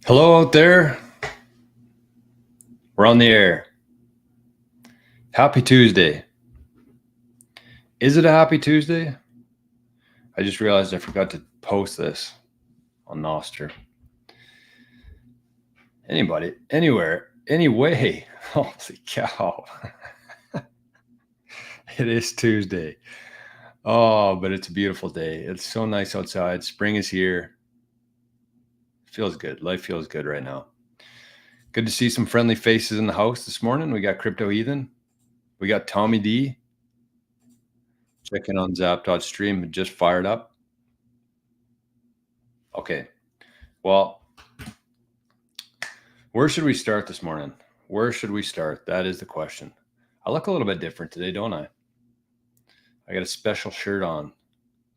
Hello out there. We're on the air. Happy Tuesday. Is it a happy Tuesday? I just realized I forgot to post this on Nostr. Anybody, anywhere, anyway. Holy cow. It is Tuesday. Oh, but it's a beautiful day. It's so nice outside. Spring is here. Feels good. Life feels good right now. Good to see some friendly faces in the house this morning. We got Crypto Heathen. We got Tommy D. Checking on Zap.stream. Just fired up. Okay. Well, where should we start this morning? Where should we start? That is the question. I look a little bit different today, don't I? I got a special shirt on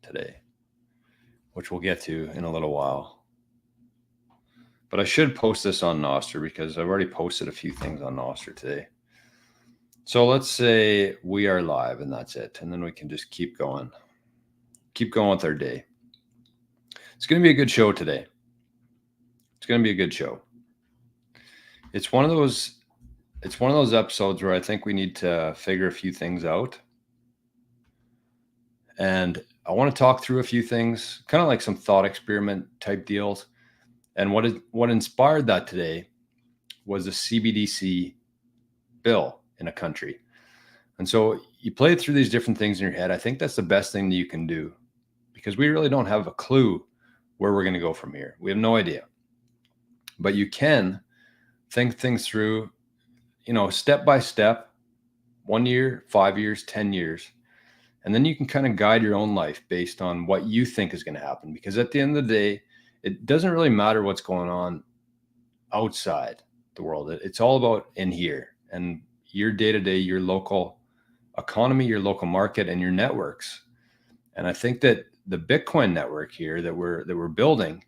today, which we'll get to in a little while. But I should post this on Nostr because I've already posted a few things on Nostr today. So let's say we are live and that's it. And then we can just keep going. Keep going with our day. It's going to be a good show today. It's going to be a good show. It's one of those episodes where I think we need to figure a few things out. And I want to talk through a few things, kind of like some thought experiment type deals. And what inspired that today was a CBDC bill in a country. And so you play through these different things in your head. I think that's the best thing that you can do because we really don't have a clue where we're going to go from here. We have no idea. But you can think things through, step by step, 1 year, 5 years, 10 years. And then you can kind of guide your own life based on what you think is going to happen. Because at the end of the day, it doesn't really matter what's going on outside the world. It's all about in here and your day-to-day, your local economy, your local market, and your networks. And I think that the Bitcoin network here that we're building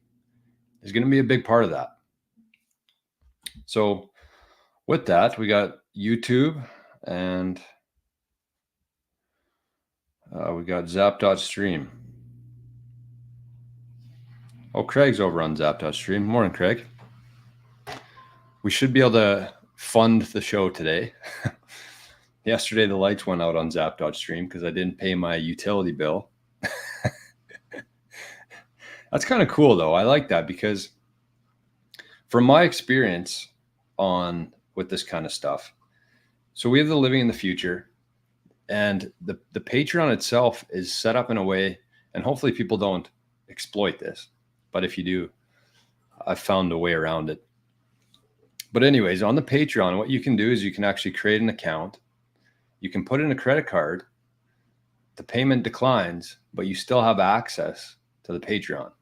is going to be a big part of that. So with that, we got YouTube and we got Zap.stream. Oh, Craig's over on Zap.stream. Morning, Craig. We should be able to fund the show today. Yesterday, the lights went out on Zap.stream because I didn't pay my utility bill. That's kind of cool, though. I like that because from my experience with this kind of stuff, so we have the living in the future, and the Patreon itself is set up in a way, and hopefully people don't exploit this. But if you do, I've found a way around it. But anyways, on the Patreon, what you can do is you can actually create an account. You can put in a credit card. The payment declines, but you still have access to the Patreon.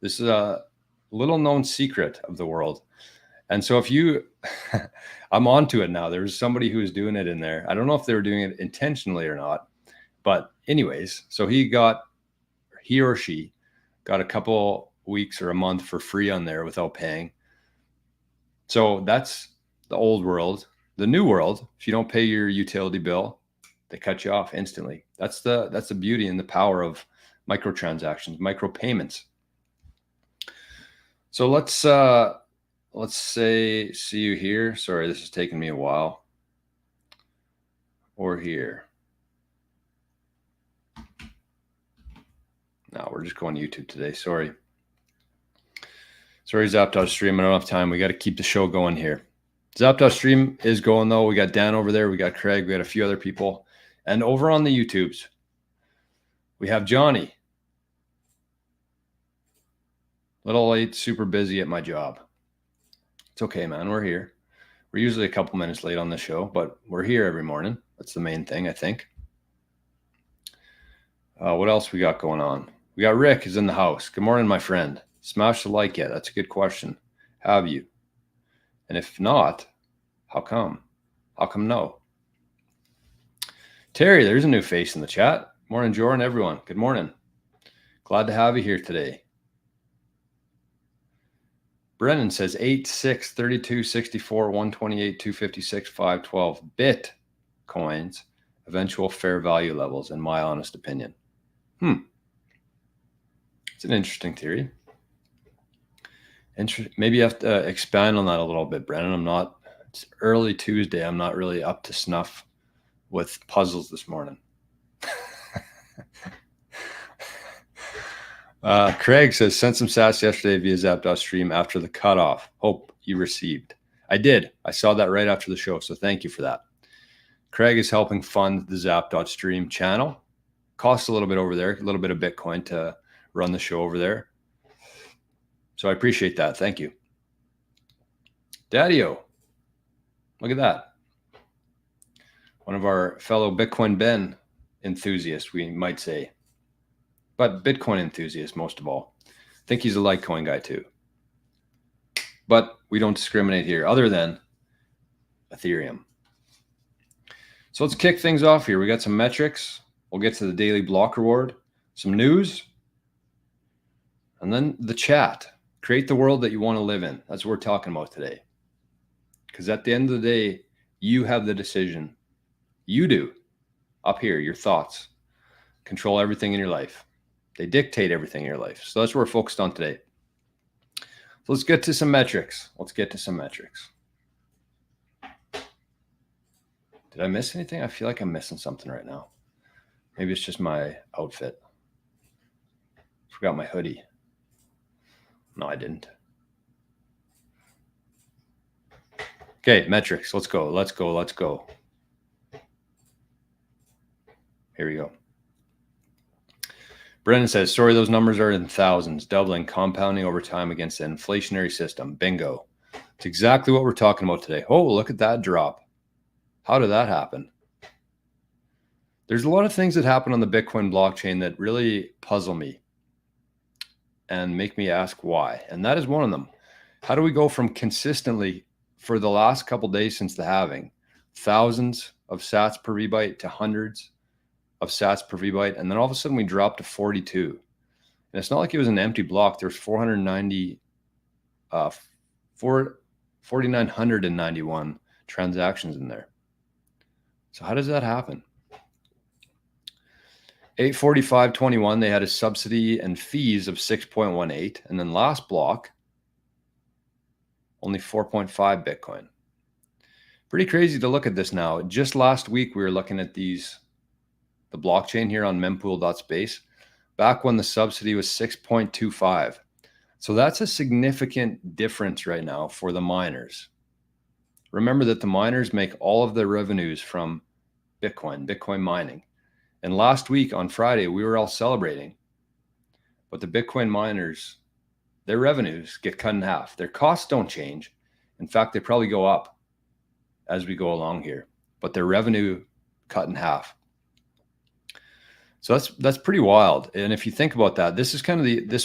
This is a little known secret of the world. And so if you, I'm onto it now. There's somebody who's doing it in there. I don't know if they were doing it intentionally or not. But anyways, so he or she got a couple weeks or a month for free on there without paying. So that's the old world. The new world, if you don't pay your utility bill, they cut you off instantly. That's the beauty and the power of microtransactions, micropayments. So let's say see you here. Sorry, this is taking me a while. Or here. No, we're just going YouTube today. Sorry, Zap.stream. I don't have time. We got to keep the show going here. Zap.stream is going, though. We got Dan over there. We got Craig. We got a few other people. And over on the YouTubes, we have Johnny. Little late, super busy at my job. It's okay, man. We're here. We're usually a couple minutes late on the show, but we're here every morning. That's the main thing, I think. What else we got going on? We got Rick is in the house. Good morning, my friend. Smash the like yet? That's a good question. Have you? And if not, how come? How come no? Terry, there's a new face in the chat. Morning, Jordan, everyone. Good morning. Glad to have you here today. Brennan says 8, 6, 32, 64, 128, 256, 512 Bitcoins, eventual fair value levels, in my honest opinion. It's an interesting theory. Maybe you have to expand on that a little bit, Brennan. It's early Tuesday. I'm not really up to snuff with puzzles this morning. Craig says, sent some sats yesterday via zap.stream after the cutoff. Hope you received. I did. I saw that right after the show, so thank you for that. Craig is helping fund the zap.stream channel. Costs a little bit over there, a little bit of Bitcoin to run the show over there. So I appreciate that. Thank you. Daddy-o. Look at that. One of our fellow Bitcoin Ben enthusiasts, we might say. But Bitcoin enthusiast, most of all. I think he's a Litecoin guy too. But we don't discriminate here other than Ethereum. So let's kick things off here. We got some metrics. We'll get to the daily block reward, some news, and then the chat. Create the world that you want to live in. That's what we're talking about today. Because at the end of the day, you have the decision. You do. Up here, your thoughts control everything in your life. They dictate everything in your life. So that's what we're focused on today. So let's get to some metrics. Did I miss anything? I feel like I'm missing something right now. Maybe it's just my outfit. Forgot my hoodie. No, I didn't. Okay, metrics. Let's go. Here we go. Brennan says, sorry, those numbers are in thousands, doubling, compounding over time against the inflationary system. Bingo. It's exactly what we're talking about today. Oh, look at that drop. How did that happen? There's a lot of things that happen on the Bitcoin blockchain that really puzzle me and make me ask why. And that is one of them. How do we go from consistently, for the last couple of days since the halving, thousands of sats per VByte to hundreds of sats per VByte, and then all of a sudden we dropped to 42. And it's not like it was an empty block. There's 4,991 transactions in there. So how does that happen? 845.21, they had a subsidy and fees of 6.18. And then last block, only 4.5 Bitcoin. Pretty crazy to look at this now. Just last week, we were looking at the blockchain here on mempool.space, back when the subsidy was 6.25. So that's a significant difference right now for the miners. Remember that the miners make all of their revenues from Bitcoin mining. And last week on Friday, we were all celebrating. But the Bitcoin miners, their revenues get cut in half. Their costs don't change. In fact, they probably go up as we go along here. But their revenue cut in half. So that's pretty wild. And if you think about that, this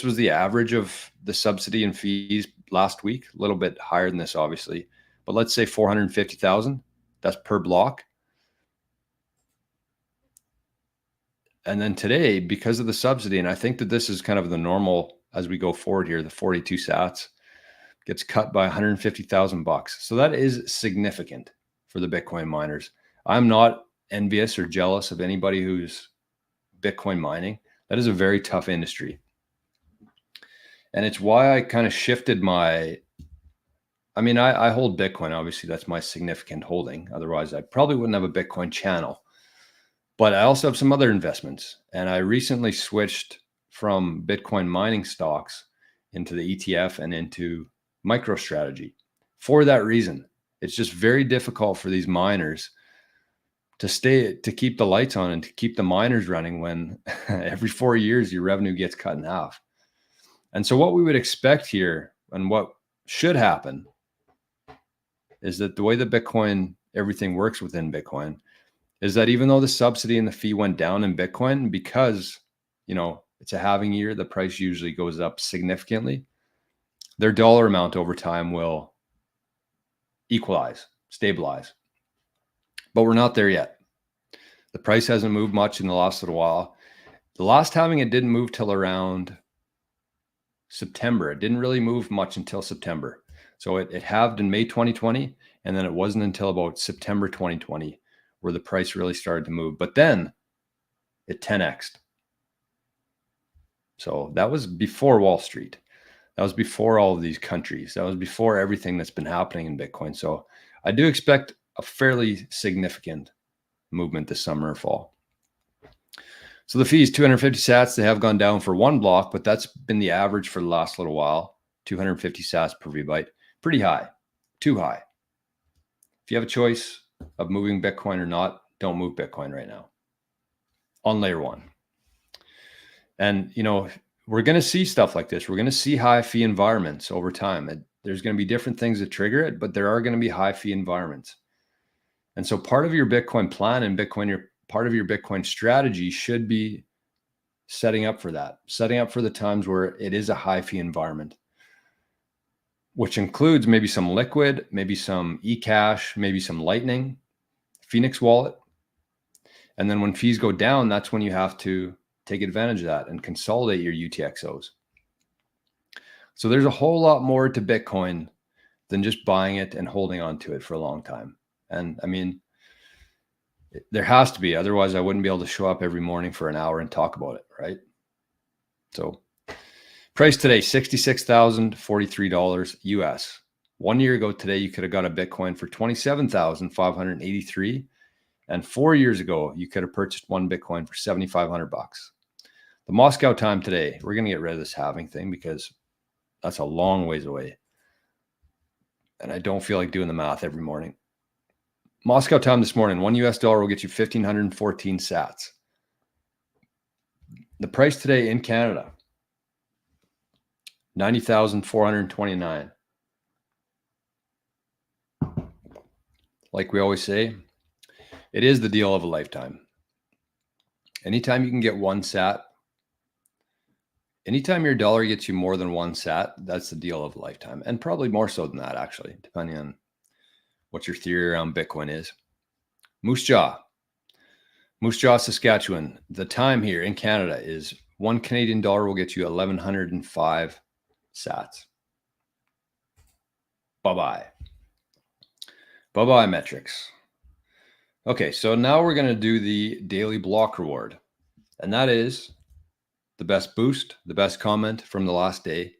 was the average of the subsidy and fees last week, a little bit higher than this, obviously. But let's say 450,000, that's per block. And then today, because of the subsidy, and I think that this is kind of the normal as we go forward here, the 42 sats gets cut by 150,000 bucks. So that is significant for the Bitcoin miners. I'm not envious or jealous of anybody who's Bitcoin mining. That is a very tough industry. And it's why I kind of shifted I hold Bitcoin. Obviously, that's my significant holding. Otherwise, I probably wouldn't have a Bitcoin channel. But I also have some other investments. And I recently switched from Bitcoin mining stocks into the ETF and into MicroStrategy. For that reason, it's just very difficult for these miners to keep the lights on and to keep the miners running when every 4 years your revenue gets cut in half. And so what we would expect here and what should happen is that the way that everything works within Bitcoin is that even though the subsidy and the fee went down in Bitcoin, because, it's a halving year, the price usually goes up significantly. Their dollar amount over time will equalize, stabilize. But we're not there yet. The price hasn't moved much in the last little while. The last halving, it didn't move till around September. It didn't really move much until September. So it halved in May 2020, and then it wasn't until about September 2020 where the price really started to move. But then it 10x'd. So that was before Wall Street. That was before all of these countries. That was before everything that's been happening in Bitcoin. So I do expect a fairly significant movement this summer or fall. So the fees, 250 sats, they have gone down for one block, but that's been the average for the last little while. 250 sats per VByte. Pretty high, too high. If you have a choice of moving Bitcoin or not, don't move Bitcoin right now on layer one. And, you know, we're going to see stuff like this. We're going to see high fee environments over time. There's going to be different things that trigger it, but there are going to be high fee environments. And so part of your Bitcoin plan and part of your Bitcoin strategy should be setting up for that, setting up for the times where it is a high fee environment, which includes maybe some Liquid, maybe some eCash, maybe some Lightning, Phoenix Wallet. And then when fees go down, that's when you have to take advantage of that and consolidate your UTXOs. So there's a whole lot more to Bitcoin than just buying it and holding on to it for a long time. And I mean, there has to be, otherwise I wouldn't be able to show up every morning for an hour and talk about it, right? So price today, $66,043 US. 1 year ago today, you could have got a Bitcoin for $27,583. And 4 years ago, you could have purchased one Bitcoin for $7,500. The Moscow time today, we're going to get rid of this halving thing because that's a long ways away. And I don't feel like doing the math every morning. Moscow time this morning, $1 US will get you 1,514 sats. The price today in Canada, 90,429. Like we always say, it is the deal of a lifetime. Anytime you can get one sat, anytime your dollar gets you more than one sat, that's the deal of a lifetime. And probably more so than that, actually, depending on what your theory around Bitcoin is. Moose Jaw, Saskatchewan. The time here in Canada is $1 Canadian will get you 1,105 sats. Bye-bye. Bye-bye metrics. Okay, so now we're going to do the daily block reward. And that is the best boost, the best comment from the last day.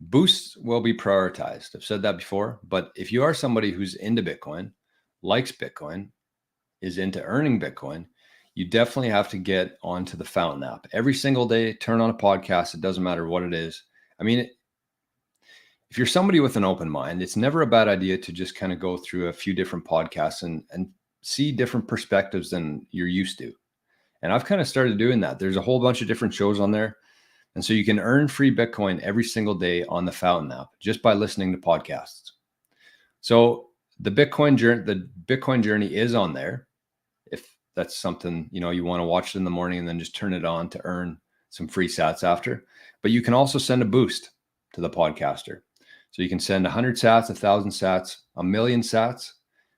Boosts will be prioritized. I've said that before, but if you are somebody who's into Bitcoin, likes Bitcoin, is into earning Bitcoin, you definitely have to get onto the Fountain app. Every single day, turn on a podcast. It doesn't matter what it is. I mean, if you're somebody with an open mind, it's never a bad idea to just kind of go through a few different podcasts and see different perspectives than you're used to. And I've kind of started doing that. There's a whole bunch of different shows on there. And so you can earn free Bitcoin every single day on the Fountain app just by listening to podcasts. So the Bitcoin journey is on there. If that's something, you know, you want to watch it in the morning and then just turn it on to earn some free sats after. But you can also send a boost to the podcaster. So you can send 100 sats, 1,000 sats, 1,000,000 sats,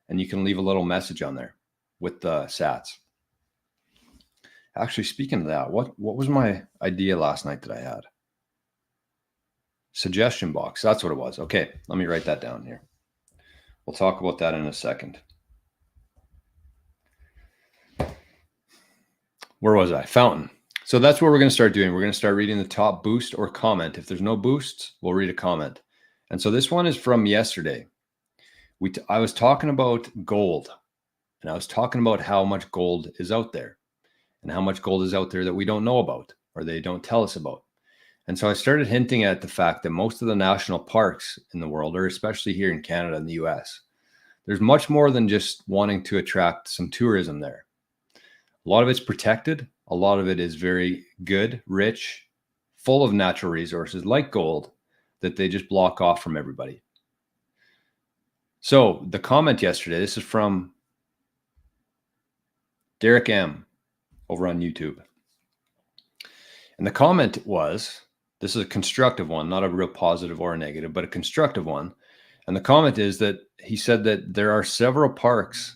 and you can leave a little message on there with the sats. Actually, speaking of that, what was my idea last night that I had? Suggestion box. That's what it was. Okay, let me write that down here. We'll talk about that in a second. Where was I? Fountain. So that's what we're going to start doing. We're going to start reading the top boost or comment. If there's no boosts, we'll read a comment. And so this one is from yesterday. I was talking about gold, and I was talking about how much gold is out there. And how much gold is out there that we don't know about or they don't tell us about. And so I started hinting at the fact that most of the national parks in the world, or especially here in Canada and the US, there's much more than just wanting to attract some tourism there. A lot of it's protected. A lot of it is very good, rich, full of natural resources like gold that they just block off from everybody. So the comment yesterday, this is from Derek M. over on YouTube. And the comment was, this is a constructive one, not a real positive or a negative, but a constructive one. And the comment is that he said that there are several parks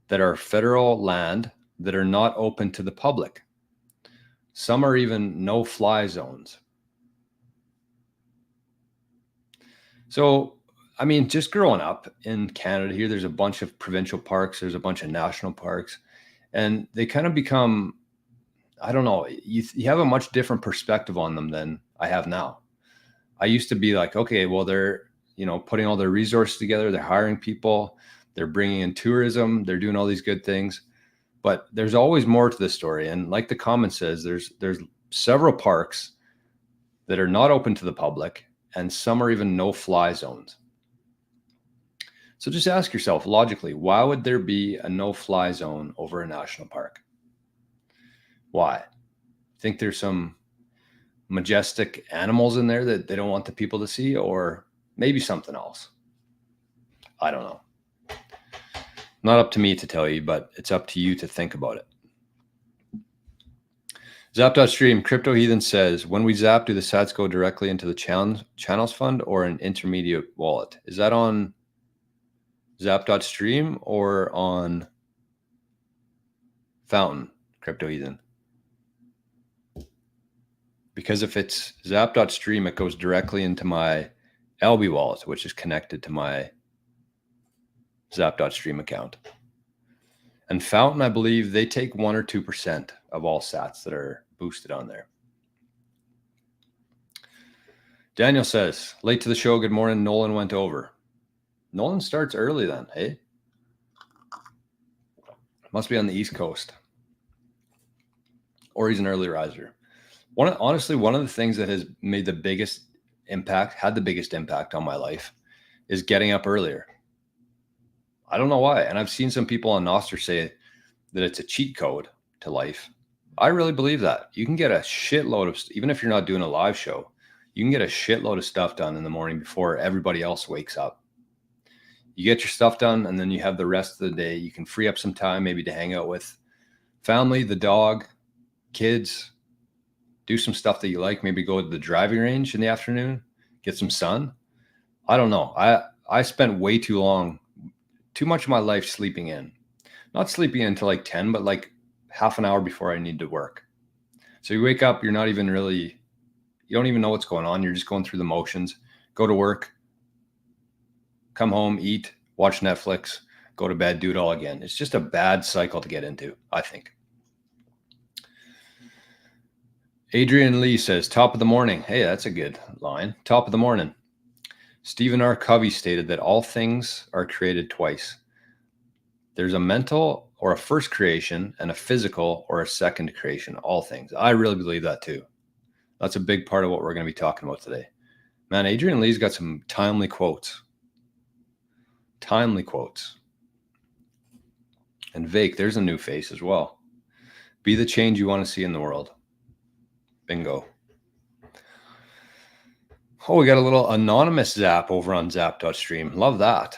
that are federal land that are not open to the public. Some are even no-fly zones. So, I mean, just growing up in Canada here, there's a bunch of provincial parks, there's a bunch of national parks. And they kind of become, I don't know, you have a much different perspective on them than I have now. I used to be like, okay, well, they're, putting all their resources together. They're hiring people. They're bringing in tourism. They're doing all these good things. But there's always more to the story. And like the comment says, there's several parks that are not open to the public, and some are even no-fly zones. So just ask yourself logically, why would there be a no-fly zone over a national park? Why? Think there's some majestic animals in there that they don't want the people to see, or maybe something else? I don't know. Not up to me to tell you, but it's up to you to think about it. Zap.stream, Crypto Heathen says, when we zap, do the sats go directly into the channels fund or an intermediate wallet? Is that on Zap.stream or on Fountain, Crypto Heathen? Because if it's Zap.stream, it goes directly into my LB wallet, which is connected to my Zap.stream account. And Fountain, I believe they take 1 or 2% of all sats that are boosted on there. Daniel says, late to the show. Good morning. Nolan went over. Nolan starts early then, hey? Must be on the East Coast. Or he's an early riser. Honestly, one of the things that has made the biggest impact, had the biggest impact on my life, is getting up earlier. I don't know why. And I've seen some people on Nostr say that it's a cheat code to life. I really believe that. You can get a shitload of, even if you're not doing a live show, you can get a shitload of stuff done in the morning before everybody else wakes up. You get your stuff done, and then you have the rest of the day. You can free up some time maybe to hang out with family, the dog, kids, do some stuff that you like, maybe go to the driving range in the afternoon, get some sun. I don't know. I spent way too much of my life sleeping in. Not sleeping in until like 10, but like half an hour before I need to work. So you wake up, you don't even know what's going on. You're just going through the motions, go to work, come home, eat, watch Netflix, go to bed, do it all again. It's just a bad cycle to get into, I think. Adrian Lee says, top of the morning. Hey, that's a good line. Top of the morning. Stephen R. Covey stated that all things are created twice. There's a mental or a first creation and a physical or a second creation, all things. I really believe that too. That's a big part of what we're going to be talking about today. Man, Adrian Lee's got some timely quotes. Timely quotes. And Vake, there's a new face as well. Be the change you want to see in the world. Bingo. Oh, we got a little anonymous zap over on zap.stream. Love that.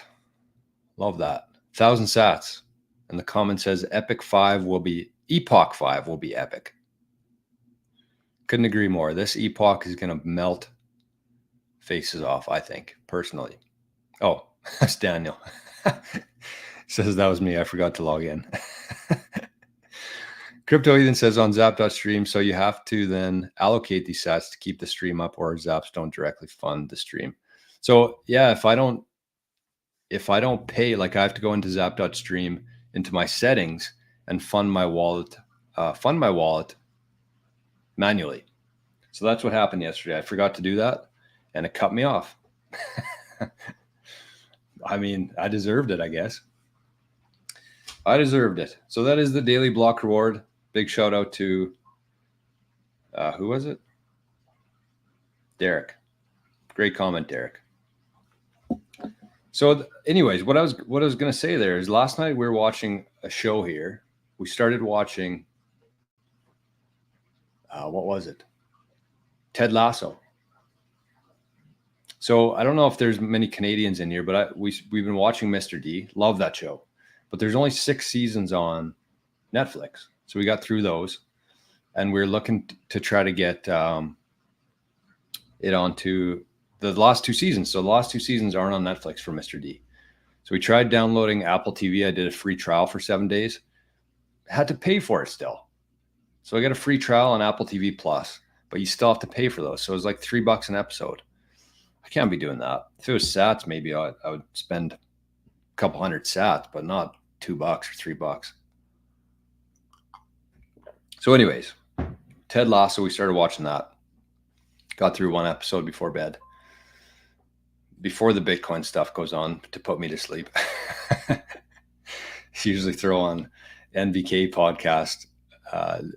Love that. 1,000 sats. And the comment says Epoch 5 will be epic. Couldn't agree more. This epoch is going to melt faces off, I think, personally. Oh, that's Daniel. Says that was me. I forgot to log in. Crypto Ethan says on zap.stream, so you have to then allocate these sats to keep the stream up, or zaps don't directly fund the stream. So yeah, if I don't pay, like I have to go into zap.stream into my settings and fund my wallet manually. So that's what happened yesterday. I forgot to do that and it cut me off. I mean, I deserved it, I guess. I deserved it. So that is the daily block reward. Big shout out to, who was it? Derek. Great comment, Derek. So anyways, what I was going to say there is last night we were watching a show here. We started watching, what was it? Ted Lasso. So I don't know if there's many Canadians in here, but we've been watching Mr. D. Love that show. But there's only 6 seasons on Netflix. So we got through those, and we're looking to try to get it onto the last 2 seasons. So the last 2 seasons aren't on Netflix for Mr. D. So we tried downloading Apple TV. I did a free trial for 7 days. Had to pay for it still. So I got a free trial on Apple TV Plus, but you still have to pay for those. So it was like $3 an episode. I can't be doing that. If it was sats, maybe I would spend a couple hundred sats, but not $2 or $3. So anyways, Ted Lasso, we started watching that. Got through 1 episode before bed. before the Bitcoin stuff goes on to put me to sleep. Usually throw on NVK podcast.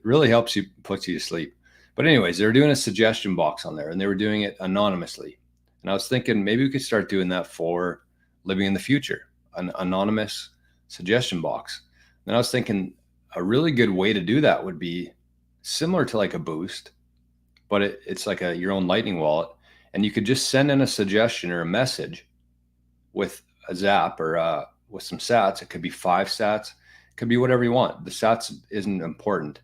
Really helps you, puts you to sleep. But anyways, they were doing a suggestion box on there, and they were doing it anonymously. And I was thinking maybe we could start doing that for living in the future, an anonymous suggestion box. And I was thinking a really good way to do that would be similar to like a Boost, but it's like your own Lightning wallet. And you could just send in a suggestion or a message with a zap or with some sats. It could be 5 sats. It could be whatever you want. The sats isn't important.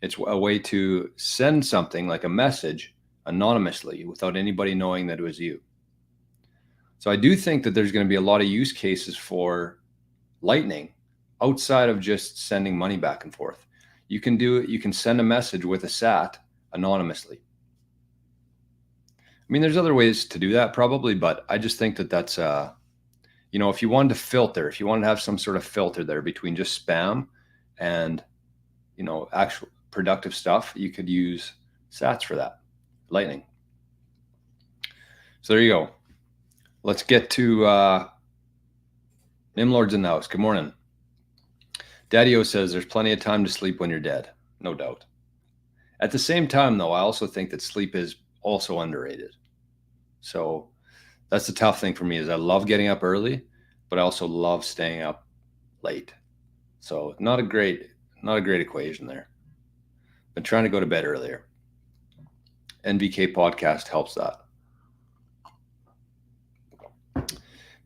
It's a way to send something like a message anonymously without anybody knowing that it was you. So I do think that there's going to be a lot of use cases for Lightning outside of just sending money back and forth. You can do it. You can send a message with a sat anonymously. I mean, there's other ways to do that probably, but I just think that that's, if you wanted to filter, if you wanted to have some sort of filter there between just spam and, actual productive stuff, you could use sats for that, Lightning. So there you go. Let's get to Nimlord's in the house. Good morning. Daddy-O says there's plenty of time to sleep when you're dead. No doubt. At the same time, though, I also think that sleep is also underrated. So that's the tough thing for me is I love getting up early, but I also love staying up late. So not a great equation there. Been trying to go to bed earlier. NVK podcast helps that.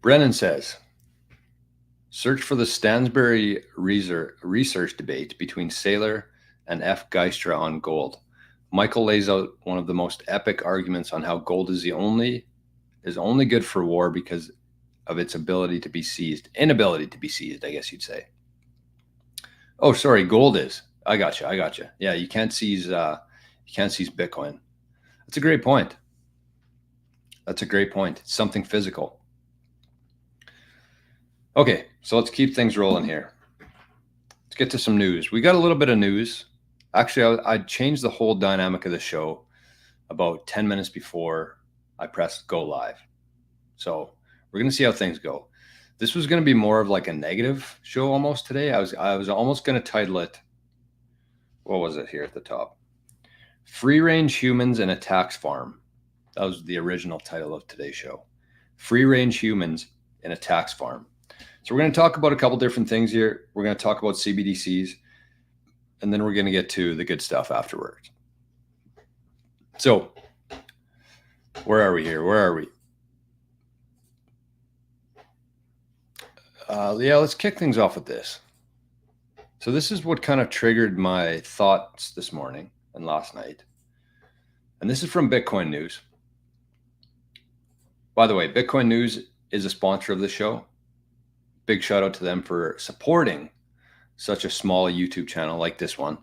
Brennan says, search for the Stansberry research debate between Saylor and F. Geistra on gold. Michael lays out one of the most epic arguments on how gold is only good for war because of its inability to be seized, I guess you'd say. Oh, sorry, gold is. I gotcha. Yeah, you can't seize Bitcoin. That's a great point. It's something physical. Okay, so let's keep things rolling here. Let's get to some news. We got a little bit of news. Actually, I changed the whole dynamic of the show about 10 minutes before I pressed go live. So we're going to see how things go. This was going to be more of like a negative show almost today. I was almost going to title it, what was it here at the top? Free Range Humans in a Tax Farm. That was the original title of today's show. Free Range Humans in a Tax Farm. So we're going to talk about a couple different things here. We're going to talk about CBDCs, and then we're going to get to the good stuff afterwards. So where are we here? Let's kick things off with this. So this is what kind of triggered my thoughts this morning and last night. And this is from Bitcoin News. By the way, Bitcoin News is a sponsor of the show. Big shout out to them for supporting such a small YouTube channel like this one.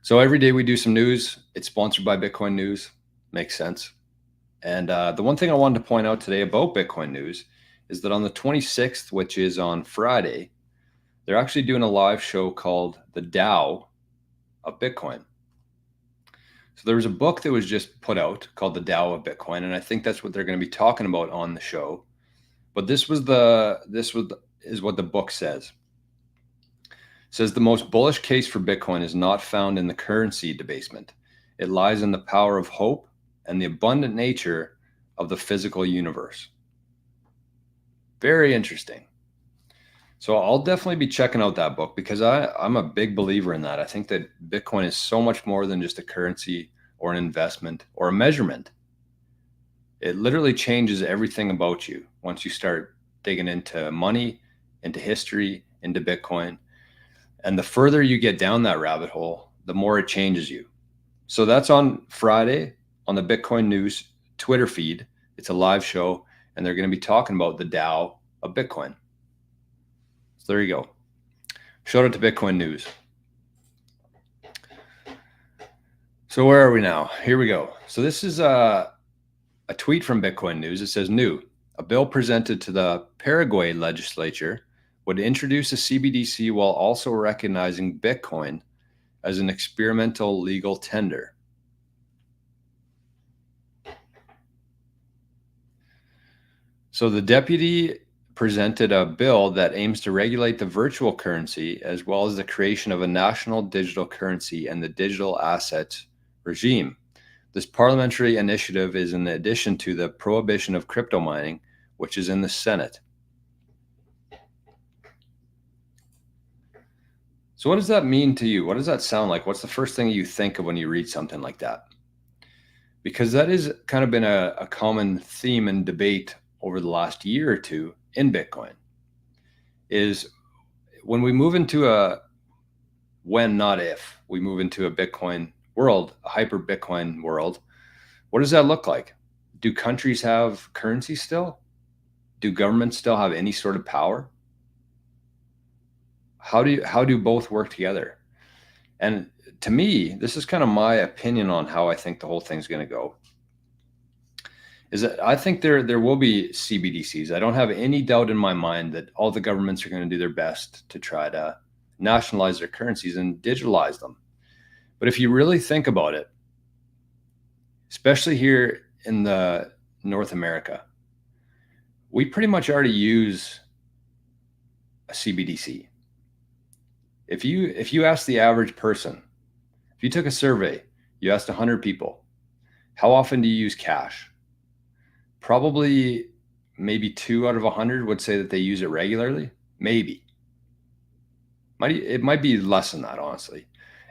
So every day we do some news. It's sponsored by Bitcoin News. Makes sense. And the one thing I wanted to point out today about Bitcoin News is that on the 26th, which is on Friday, they're actually doing a live show called The Tao of Bitcoin. So there was a book that was just put out called The Tao of Bitcoin, and I think that's what they're going to be talking about on the show. But this is what the book says. It says the most bullish case for Bitcoin is not found in the currency debasement. It lies in the power of hope and the abundant nature of the physical universe. Very interesting. So I'll definitely be checking out that book because I'm a big believer in that. I think that Bitcoin is so much more than just a currency or an investment or a measurement. It literally changes everything about you once you start digging into money, into history, into Bitcoin. And the further you get down that rabbit hole, the more it changes you. So that's on Friday on the Bitcoin News Twitter feed. It's a live show, and they're going to be talking about the Tao of Bitcoin. So there you go. Shout out to Bitcoin News. So where are we now? Here we go. So this is a tweet from Bitcoin News. It says, new, a bill presented to the Paraguay legislature would introduce a CBDC while also recognizing Bitcoin as an experimental legal tender. So the deputy presented a bill that aims to regulate the virtual currency as well as the creation of a national digital currency and the digital assets regime. This parliamentary initiative is in addition to the prohibition of crypto mining, which is in the Senate. So what does that mean to you? What does that sound like? What's the first thing you think of when you read something like that? Because that has kind of been a common theme and debate over the last year or two in Bitcoin, is when we move into not if, we move into a Bitcoin world, a hyper Bitcoin world, what does that look like? Do countries have currency still? Do governments still have any sort of power? How do both work together? And to me, this is kind of my opinion on how I think the whole thing's going to go. Is that I think there will be CBDCs. I don't have any doubt in my mind that all the governments are going to do their best to try to nationalize their currencies and digitalize them. But if you really think about it, especially here in the North America, we pretty much already use a CBDC. If you ask the average person, if you took a survey, you asked 100 people, how often do you use cash? Probably maybe 2 out of 100 would say that they use it regularly. Maybe. It might be less than that, honestly.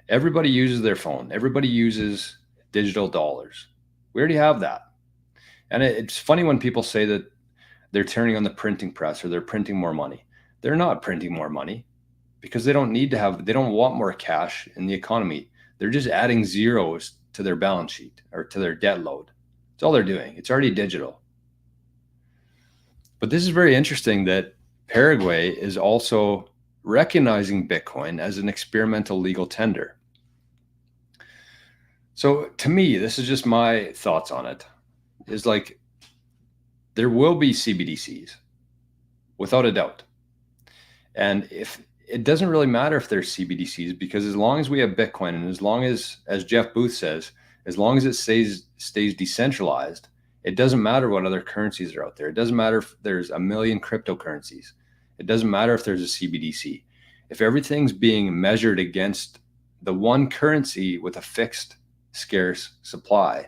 Everybody uses their phone. Everybody uses digital dollars. We already have that. And it's funny when people say that they're turning on the printing press or they're printing more money. They're not printing more money because they don't want more cash in the economy. They're just adding zeros to their balance sheet or to their debt load. That's all they're doing. It's already digital. But this is very interesting that Paraguay is also recognizing Bitcoin as an experimental legal tender. So to me, this is just my thoughts on it, is like there will be CBDCs without a doubt. And if it doesn't really matter if there's CBDCs, because as long as we have Bitcoin and as long as Jeff Booth says, as long as it stays decentralized, it doesn't matter what other currencies are out there. It doesn't matter if there's a million cryptocurrencies. It doesn't matter if there's a CBDC. If everything's being measured against the one currency with a fixed scarce supply,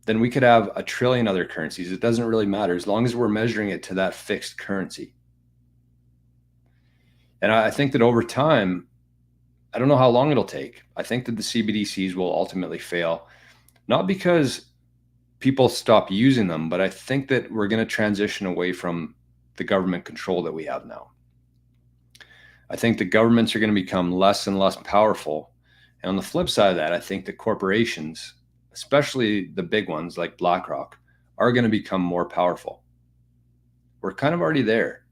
then we could have 1 trillion other currencies. It doesn't really matter as long as we're measuring it to that fixed currency. And I think that over time, I don't know how long it'll take. I think that the CBDCs will ultimately fail, not because people stop using them, but I think that we're going to transition away from the government control that we have now. I think the governments are going to become less and less powerful. And on the flip side of that, I think the corporations, especially the big ones like BlackRock, are going to become more powerful. We're kind of already there.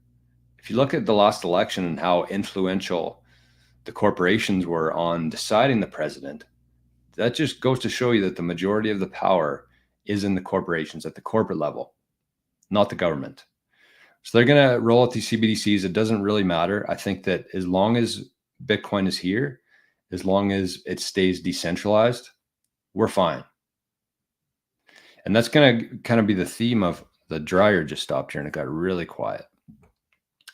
If you look at the last election and how influential the corporations were on deciding the president, that just goes to show you that the majority of the power is in the corporations at the corporate level, not the government. So they're going to roll out these CBDCs. It doesn't really matter. I think that as long as Bitcoin is here, as long as it stays decentralized, we're fine. And that's going to kind of be the theme of the dryer just stopped here and it got really quiet.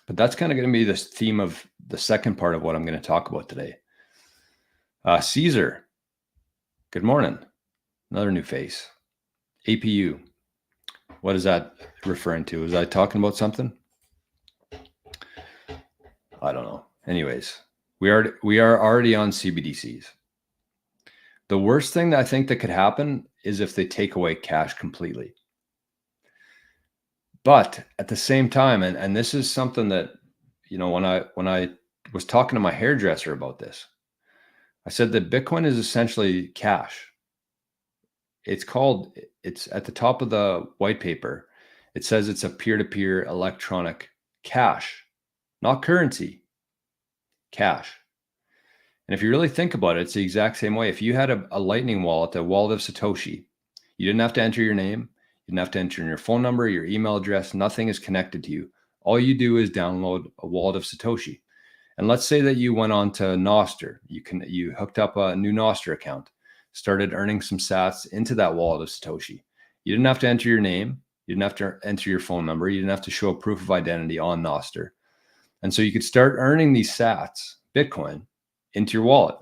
But that's kind of going to be the theme of the second part of what I'm going to talk about today. Caesar, good morning. Another new face. APU. What is that referring to? Was I talking about something? I don't know. Anyways, we are already on CBDCs. The worst thing that I think that could happen is if they take away cash completely. But at the same time, and this is something that, you know, when I was talking to my hairdresser about this, I said that Bitcoin is essentially cash. It's at the top of the white paper. It says it's a peer-to-peer electronic cash, not currency, cash. And if you really think about it, it's the exact same way. If you had a Lightning wallet, a wallet of Satoshi, you didn't have to enter your name. You didn't have to enter in your phone number, your email address. Nothing is connected to you. All you do is download a wallet of Satoshi. And let's say that you went on to Nostr. You hooked up a new Nostr account, started earning some sats into that wallet of Satoshi. You didn't have to enter your name. You didn't have to enter your phone number. You didn't have to show a proof of identity on Nostr. And so you could start earning these sats, Bitcoin, into your wallet.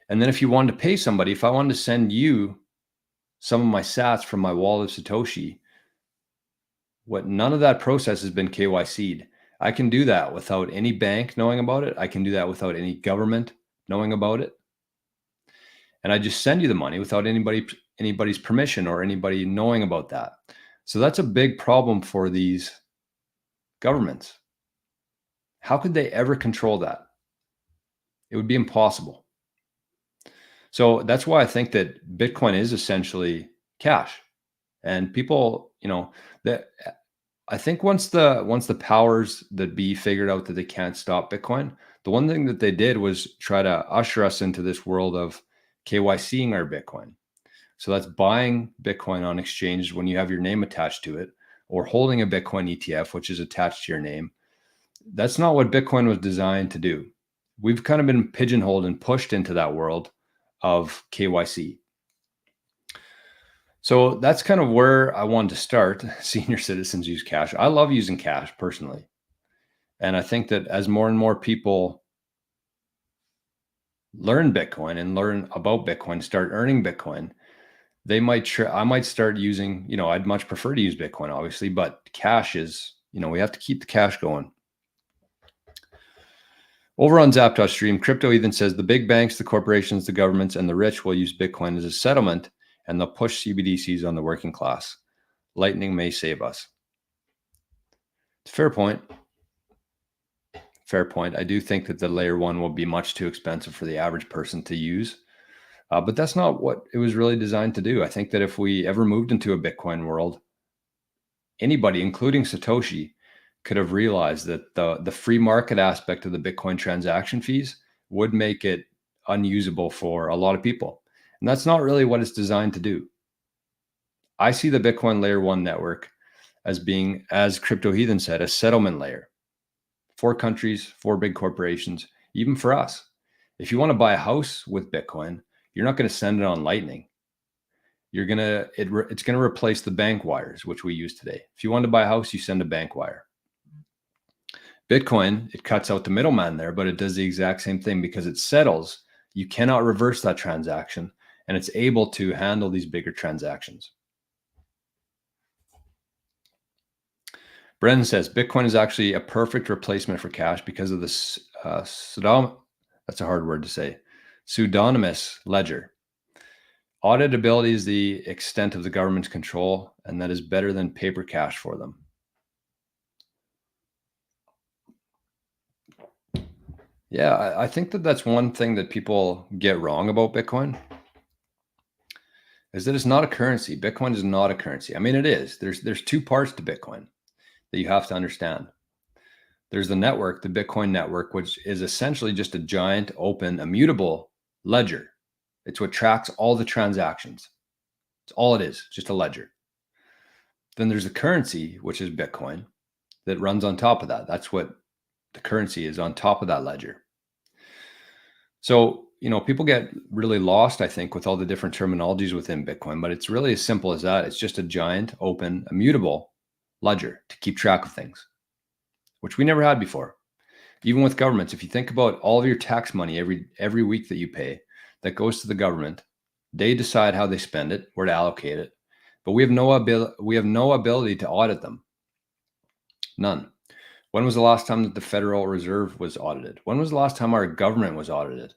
And then if you wanted to pay somebody, if I wanted to send you some of my sats from my wallet of Satoshi, none of that process has been KYC'd. I can do that without any bank knowing about it. I can do that without any government knowing about it. And I just send you the money without anybody's permission or anybody knowing about that. So that's a big problem for these governments. How could they ever control that? It would be impossible. So that's why I think that Bitcoin is essentially cash. And people, that I think once the powers that be figured out that they can't stop Bitcoin, the one thing that they did was try to usher us into this world of KYCing our Bitcoin. So that's buying Bitcoin on exchange when you have your name attached to it, or holding a Bitcoin ETF, which is attached to your name. That's not what Bitcoin was designed to do. We've kind of been pigeonholed and pushed into that world of KYC. So that's kind of where I wanted to start. Senior citizens use cash. I love using cash personally. And I think that as more and more people learn Bitcoin and learn about Bitcoin, start earning Bitcoin, I might start using, I'd much prefer to use Bitcoin, obviously, but cash is, we have to keep the cash going. Over on Zap.stream, Crypto Ethan says the big banks, the corporations, the governments, and the rich will use Bitcoin as a settlement, and they'll push CBDCs on the working class. Lightning may save us. Fair point. Fair point. I do think that the layer one will be much too expensive for the average person to use. But that's not what it was really designed to do. I think that if we ever moved into a Bitcoin world, anybody, including Satoshi, could have realized that the free market aspect of the Bitcoin transaction fees would make it unusable for a lot of people. And that's not really what it's designed to do. I see the Bitcoin layer one network as being, as Crypto Heathen said, a settlement layer for countries, for big corporations, even for us. If you want to buy a house with Bitcoin, you're not going to send it on Lightning. It's going to replace the bank wires, which we use today. If you want to buy a house, you send a bank wire. Bitcoin, it cuts out the middleman there, but it does the exact same thing because it settles. You cannot reverse that transaction, and it's able to handle these bigger transactions. Brennan says Bitcoin is actually a perfect replacement for cash because of this that's a hard word to say, pseudonymous ledger. Auditability is the extent of the government's control, and that is better than paper cash for them. Yeah, I think that that's one thing that people get wrong about Bitcoin, is that it's not a currency. Bitcoin is not a currency. I mean, it is. There's two parts to Bitcoin that you have to understand. There's the network, the Bitcoin network, which is essentially just a giant, open, immutable ledger. It's what tracks all the transactions. It's all it is, just a ledger. Then there's the currency, which is Bitcoin, that runs on top of that. That's what the currency is, on top of that ledger. So, people get really lost, I think, with all the different terminologies within Bitcoin, but it's really as simple as that. It's just a giant, open, immutable ledger to keep track of things, which we never had before. Even with governments, if you think about all of your tax money every week that you pay, that goes to the government, they decide how they spend it, where to allocate it, but we have no ability to audit them. None. When was the last time that the Federal Reserve was audited? When was the last time our government was audited?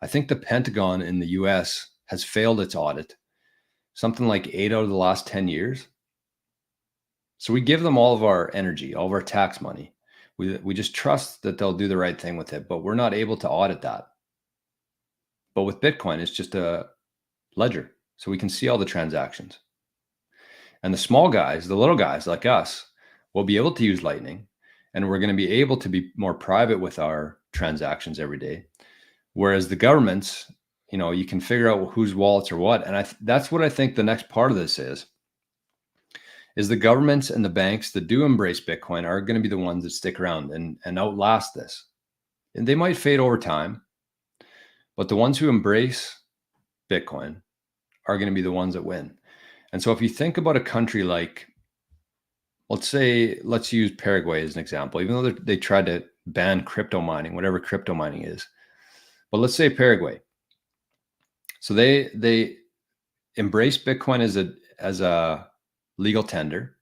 I think the Pentagon in the US has failed its audit, something like 8 out of the last 10 years. So we give them all of our energy, all of our tax money. We just trust that they'll do the right thing with it, but we're not able to audit that. But with Bitcoin, it's just a ledger, so we can see all the transactions. And the small guys, the little guys like us, will be able to use Lightning, and we're going to be able to be more private with our transactions every day. Whereas the governments, you can figure out whose wallets are what. And that's what I think the next part of this is the governments and the banks that do embrace Bitcoin are going to be the ones that stick around and outlast this. And they might fade over time, but the ones who embrace Bitcoin are going to be the ones that win. And so if you think about a country like, let's use Paraguay as an example, even though they tried to ban crypto mining, whatever crypto mining is. But let's say Paraguay. So they embrace Bitcoin as a legal tender.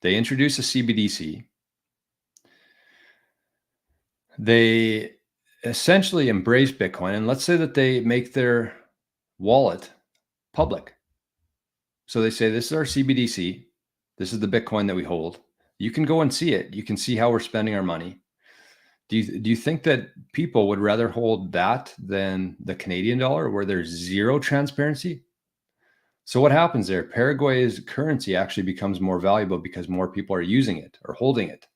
They introduce a CBDC. They essentially embrace Bitcoin, and let's say that they make their wallet public. So they say, this is our CBDC. This is the Bitcoin that we hold. You can go and see it. You can see how we're spending our money. Do you think that people would rather hold that than the Canadian dollar, where there's zero transparency? So what happens there? Paraguay's currency actually becomes more valuable because more people are using it or holding it.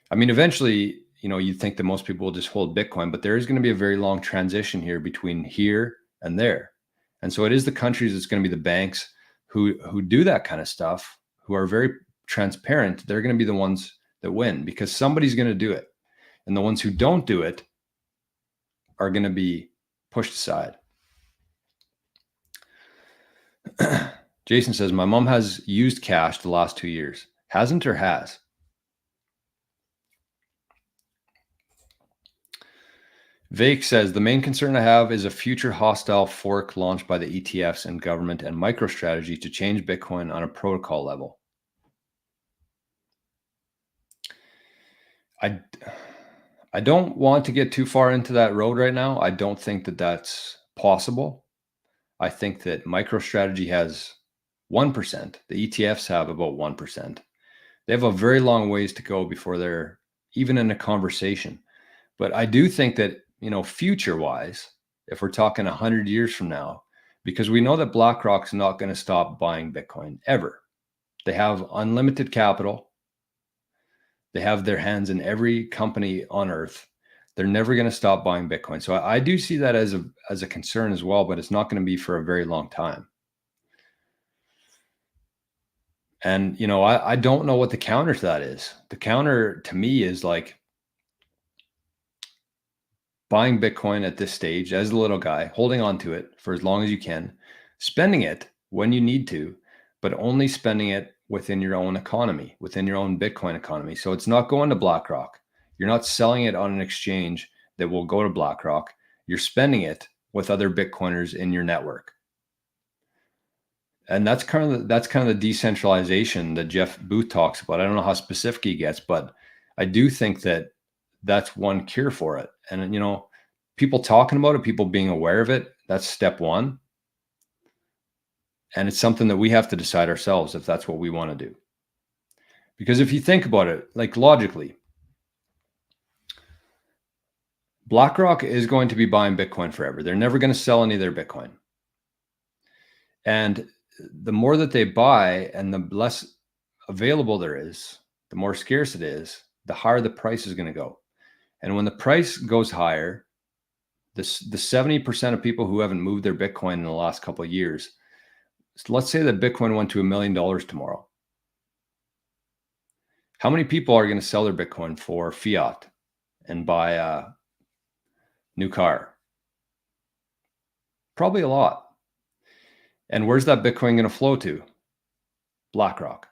I mean, eventually, you'd think that most people will just hold Bitcoin, but there is going to be a very long transition here between here and there. And so it is the countries, it's going to be the banks who do that kind of stuff, who are very transparent. They're going to be the ones that win, because somebody's going to do it. And the ones who don't do it are going to be pushed aside. Jason says, my mom has used cash the last 2 years. Hasn't or has? Vake says, the main concern I have is a future hostile fork launched by the ETFs and government and MicroStrategy to change Bitcoin on a protocol level. I don't want to get too far into that road right now. I don't think that that's possible. I think that MicroStrategy has 1%. The ETFs have about 1%. They have a very long ways to go before they're even in a conversation. But I do think that, future-wise, if we're talking 100 years from now, because we know that BlackRock's not going to stop buying Bitcoin ever. They have unlimited capital. They have their hands in every company on earth. They're never going to stop buying Bitcoin. So I do see that as a concern as well, but it's not going to be for a very long time. And, I don't know what the counter to that is. The counter to me is like buying Bitcoin at this stage as a little guy, holding on to it for as long as you can, spending it when you need to, but only spending it within your own economy, within your own Bitcoin economy. So it's not going to BlackRock. You're not selling it on an exchange that will go to BlackRock. You're spending it with other Bitcoiners in your network. And that's kind of the decentralization that Jeff Booth talks about. I don't know how specific he gets, but I do think that that's one cure for it. And, people talking about it, people being aware of it, that's step one. And it's something that we have to decide ourselves if that's what we want to do. Because if you think about it, like logically, BlackRock is going to be buying Bitcoin forever. They're never going to sell any of their Bitcoin. And the more that they buy and the less available there is, the more scarce it is, the higher the price is going to go. And when the price goes higher, the 70% of people who haven't moved their Bitcoin in the last couple of years, let's say that Bitcoin went to $1 million tomorrow. How many people are going to sell their Bitcoin for fiat and buy a new car? Probably a lot. And where's that Bitcoin going to flow to? BlackRock.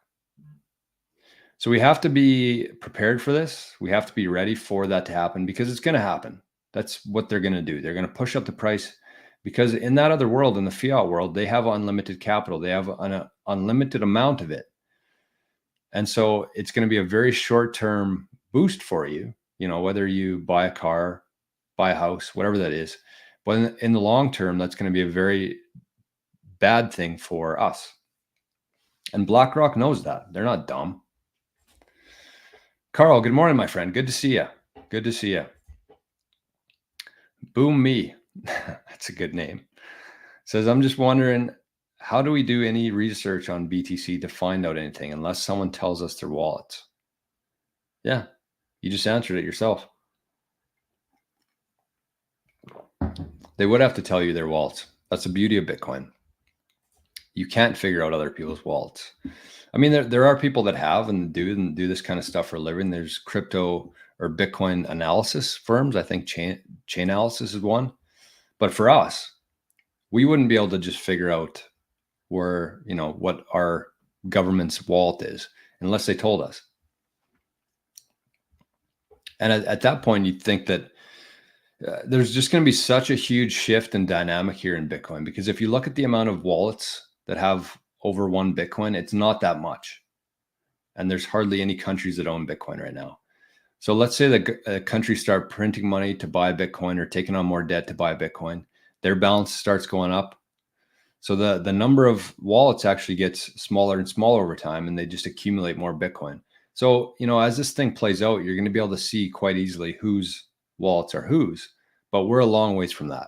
So we have to be prepared for this. We have to be ready for that to happen, because it's going to happen. That's what they're going to do. They're going to push up the price, because in that other world, in the fiat world, they have unlimited capital. They have an unlimited amount of it. And so it's going to be a very short-term boost for you, whether you buy a car, buy a house, whatever that is. But in the long term, that's going to be a very bad thing for us. And BlackRock knows that. They're not dumb. Carl, good morning, my friend. Good to see you. Good to see you. Boom Me. That's a good name. Says, I'm just wondering, how do we do any research on BTC to find out anything unless someone tells us their wallets? Yeah, you just answered it yourself. They would have to tell you their wallets. That's the beauty of Bitcoin. You can't figure out other people's wallets. I mean, there are people that have and do this kind of stuff for a living. There's crypto or Bitcoin analysis firms. I think Chainalysis is one. But for us, we wouldn't be able to just figure out where, what our government's wallet is unless they told us. And at that point, you'd think that there's just going to be such a huge shift in dynamic here in Bitcoin, because if you look at the amount of wallets that have over 1 Bitcoin, it's not that much. And there's hardly any countries that own Bitcoin right now. So let's say that countries start printing money to buy Bitcoin or taking on more debt to buy Bitcoin. Their balance starts going up. So the number of wallets actually gets smaller and smaller over time, and they just accumulate more Bitcoin. So, as this thing plays out, you're going to be able to see quite easily whose wallets are whose, but we're a long ways from that.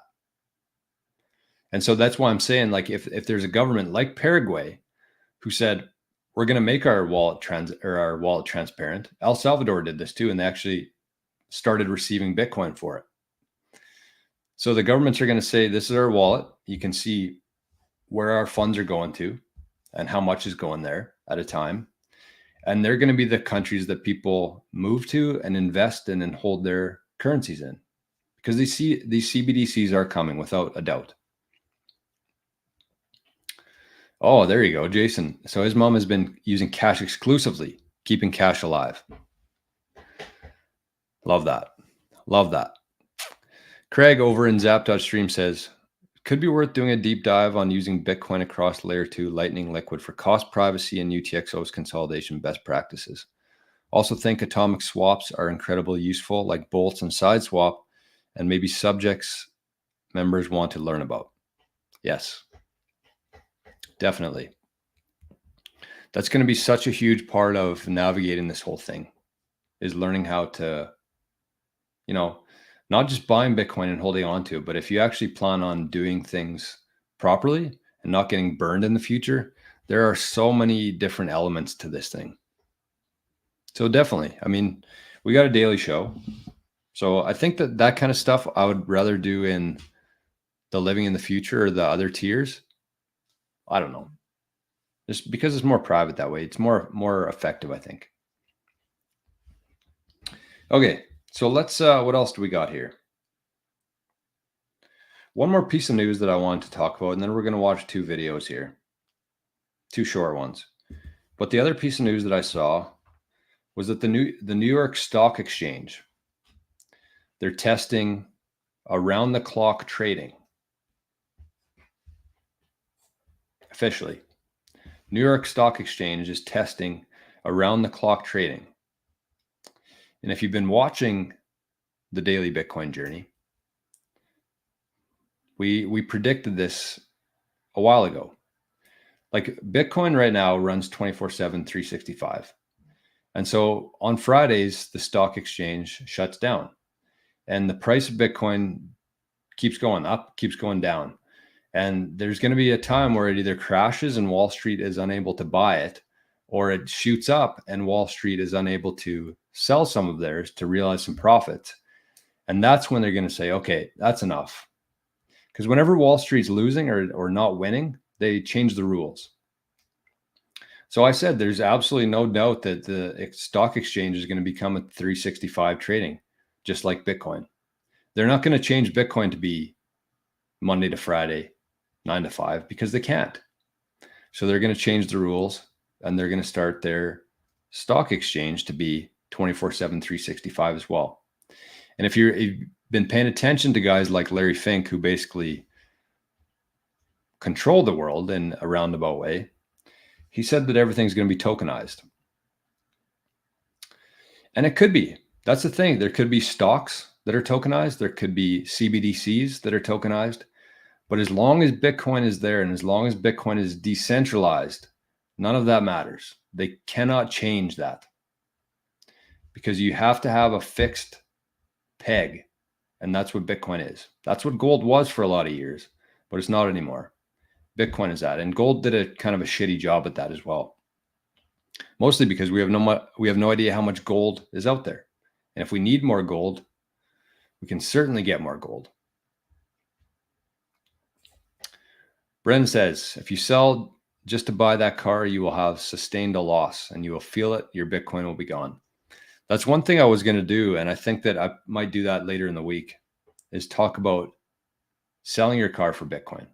And so that's why I'm saying, like, if there's a government like Paraguay who said, we're going to make our wallet transparent. El Salvador did this too, and they actually started receiving Bitcoin for it. So the governments are going to say, this is our wallet. You can see where our funds are going to and how much is going there at a time. And they're going to be the countries that people move to and invest in and hold their currencies in, because they see these CBDCs are coming without a doubt. Oh, there you go, Jason. So his mom has been using cash exclusively, keeping cash alive. Love that. Love that. Craig over in Zap.stream says, could be worth doing a deep dive on using Bitcoin across layer 2 Lightning Liquid for cost, privacy, and UTXO's consolidation best practices. Also think atomic swaps are incredibly useful, like bolts and side swap, and maybe subjects members want to learn about. Yes, definitely. That's going to be such a huge part of navigating this whole thing, is learning how to, not just buying Bitcoin and holding on to it, but if you actually plan on doing things properly and not getting burned in the future, there are so many different elements to this thing. So definitely, we got a daily show. So I think that kind of stuff I would rather do in the living in the future or the other tiers. I don't know. Just because it's more private that way. It's more effective, I think. Okay. So let's, what else do we got here? One more piece of news that I wanted to talk about, and then we're going to watch 2 videos here. 2 short ones. But the other piece of news that I saw was that the New York Stock Exchange, they're testing around the clock trading. Officially. New York Stock Exchange is testing around the clock trading. And if you've been watching the daily Bitcoin journey, we predicted this a while ago. Like Bitcoin right now runs 24/7, 365. And so on Fridays, the stock exchange shuts down and the price of Bitcoin keeps going up, keeps going down. And there's going to be a time where it either crashes and Wall Street is unable to buy it, or it shoots up and Wall Street is unable to sell some of theirs to realize some profits. And that's when they're going to say, okay, that's enough. Because whenever Wall Street's losing or not winning, they change the rules. So I said there's absolutely no doubt that the stock exchange is going to become a 365 trading, just like Bitcoin. They're not going to change Bitcoin to be Monday to Friday, 9 to 5, because they can't. So they're going to change the rules, and they're going to start their stock exchange to be 24/7, 365 as well. And if you've been paying attention to guys like Larry Fink, who basically control the world in a roundabout way, he said that everything's going to be tokenized. And it could be. That's the thing. There could be stocks that are tokenized. There could be CBDCs that are tokenized. But as long as Bitcoin is there and as long as Bitcoin is decentralized, none of that matters. They cannot change that, because you have to have a fixed peg. And that's what Bitcoin is. That's what gold was for a lot of years, but it's not anymore. Bitcoin is that. And gold did a kind of a shitty job at that as well. Mostly because we have no idea how much gold is out there. And if we need more gold, we can certainly get more gold. Bren says, if you sell just to buy that car, you will have sustained a loss and you will feel it. Your Bitcoin will be gone. That's one thing I was going to do. And I think that I might do that later in the week, is talk about selling your car for Bitcoin.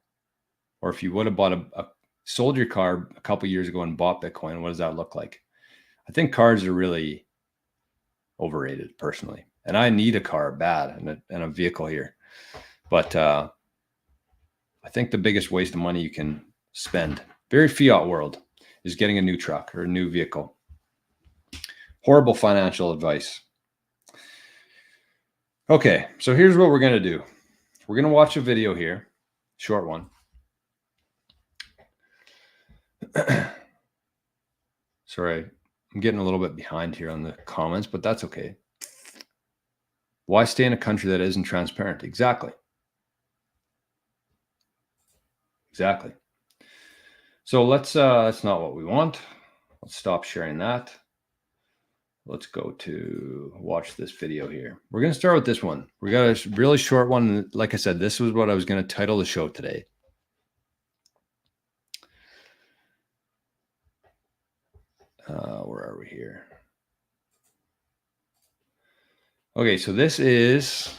Or if you would have sold your car a couple years ago and bought Bitcoin, what does that look like? I think cars are really overrated personally. And I need a car bad and a vehicle here. But I think the biggest waste of money you can spend, very fiat world, is getting a new truck or a new vehicle. Horrible financial advice. Okay, so here's what we're going to do. We're going to watch a video here, short one. Sorry, I'm getting a little bit behind here on the comments, but that's okay. Why stay in a country that isn't transparent? Exactly. Exactly. So that's not what we want. Let's stop sharing that. Let's go to watch this video here. We're going to start with this one. We got a really short one. Like I said, this was what I was going to title the show today. Where are we here? Okay, so this is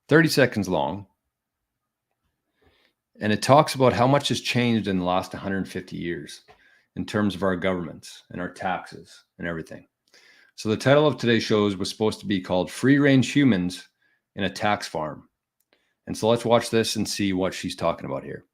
30 seconds long. And it talks about how much has changed in the last 150 years in terms of our governments and our taxes and everything. So the title of today's show was supposed to be called Free Range Humans in a Tax Farm. And so let's watch this and see what she's talking about here.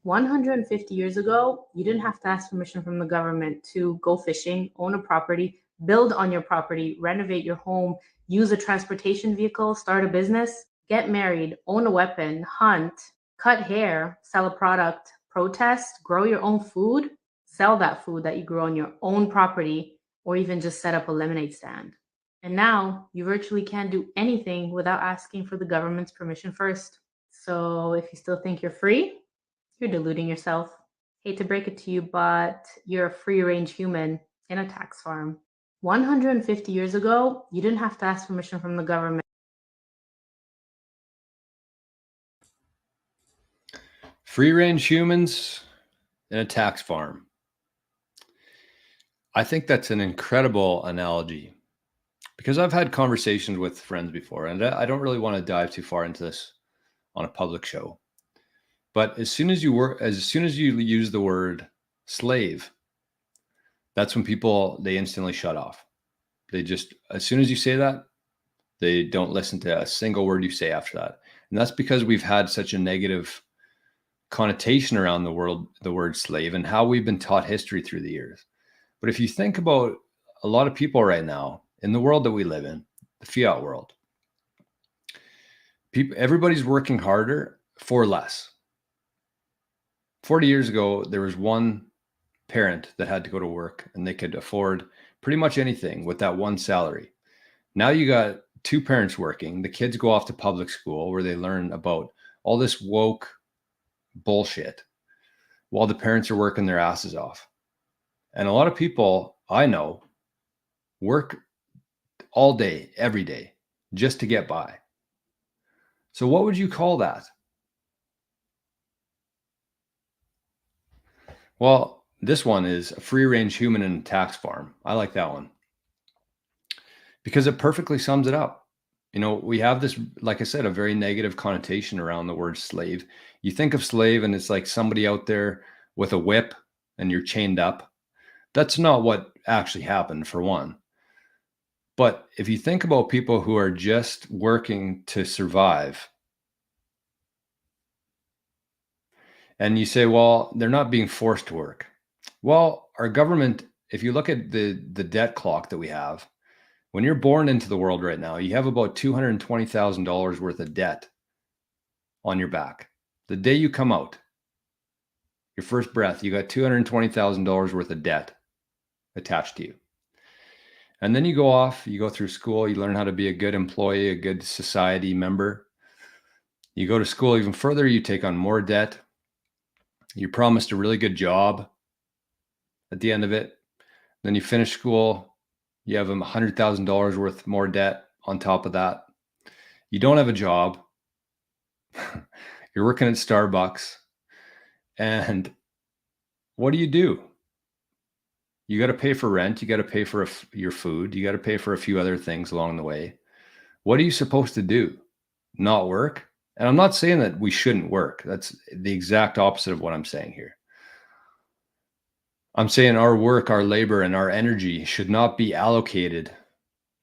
150 years ago, you didn't have to ask permission from the government to go fishing, own a property, build on your property, renovate your home, use a transportation vehicle, start a business, get married, own a weapon, hunt, cut hair, sell a product, protest, grow your own food, sell that food that you grew on your own property, or even just set up a lemonade stand. And now you virtually can't do anything without asking for the government's permission first. So if you still think you're free, you're deluding yourself. Hate to break it to you, but you're a free-range human in a tax farm. 150 years ago, you didn't have to ask permission from the government. Free-range humans in a tax farm. I think that's an incredible analogy because I've had conversations with friends before, and I don't really want to dive too far into this on a public show. But as soon as you use the word slave, that's when they instantly shut off. They just, as soon as you say that, they don't listen to a single word you say after that. And that's because we've had such a negative connotation around the word slave and how we've been taught history through the years. But if you think about a lot of people right now in the world that we live in, the fiat world, everybody's working harder for less. 40 years ago, there was one parent that had to go to work and they could afford pretty much anything with that one salary. Now you got two parents working. The kids go off to public school where they learn about all this woke bullshit while the parents are working their asses off. And a lot of people I know work all day, every day, just to get by. So what would you call that? Well, this one is a free-range human in a tax farm. I like that one because it perfectly sums it up. You know, we have this, like I said, a very negative connotation around the word slave. You think of slave and it's like somebody out there with a whip and you're chained up. That's not what actually happened, for one. But if you think about people who are just working to survive, and you say, well, they're not being forced to work. Well, our government, if you look at the debt clock that we have, when you're born into the world right now, you have about $220,000 worth of debt on your back. The day you come out, your first breath, you got $220,000 worth of debt attached to you. And then you go off, you go through school, you learn how to be a good employee, a good society member. You go to school even further, you take on more debt. You're promised a really good job at the end of it. Then you finish school, you have $100,000 worth more debt on top of that. You don't have a job. You're working at Starbucks. And what do? You got to pay for rent. You got to pay for your food. You got to pay for a few other things along the way. What are you supposed to do? not work. And I'm not saying that we shouldn't work. That's the exact opposite of what I'm saying here. I'm saying our work, our labor, and our energy should not be allocated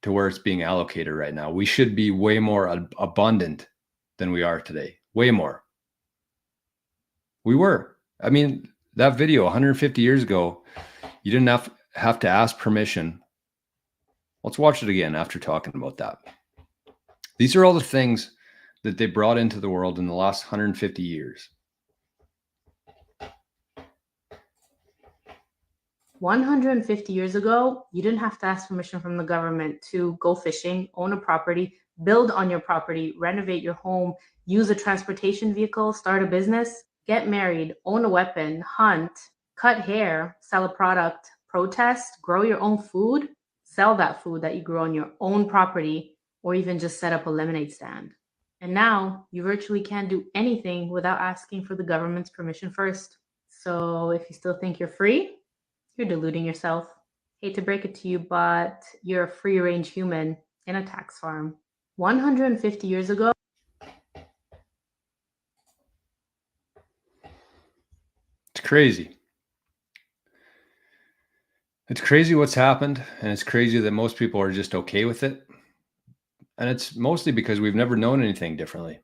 to where it's being allocated right now. We should be way more abundant than we are today. Way more. We were. I mean, that video 150 years ago, you didn't have to ask permission. Let's watch it again after talking about that. These are all the things that they brought into the world in the last 150 years. 150 years ago, you didn't have to ask permission from the government to go fishing, own a property, build on your property, renovate your home, use a transportation vehicle, start a business, get married, own a weapon, hunt, cut hair, sell a product, protest, grow your own food, sell that food that you grew on your own property, or even just set up a lemonade stand. And now you virtually can't do anything without asking for the government's permission first. So if you still think you're free, you're deluding yourself. Hate to break it to you, but you're a free-range human in a tax farm. 150 years ago. It's crazy. It's crazy what's happened, and it's crazy that most people are just okay with it. And it's mostly because we've never known anything differently.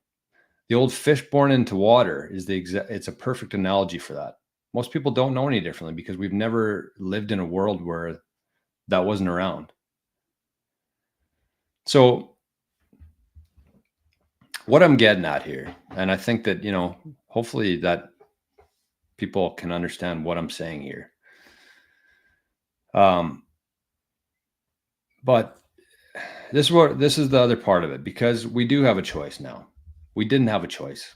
The old fish born into water is it's a perfect analogy for that. Most people don't know any differently because we've never lived in a world where that wasn't around. So what I'm getting at here, and I think that, hopefully that people can understand what I'm saying here. But this is the other part of it, because we do have a choice now. We didn't have a choice.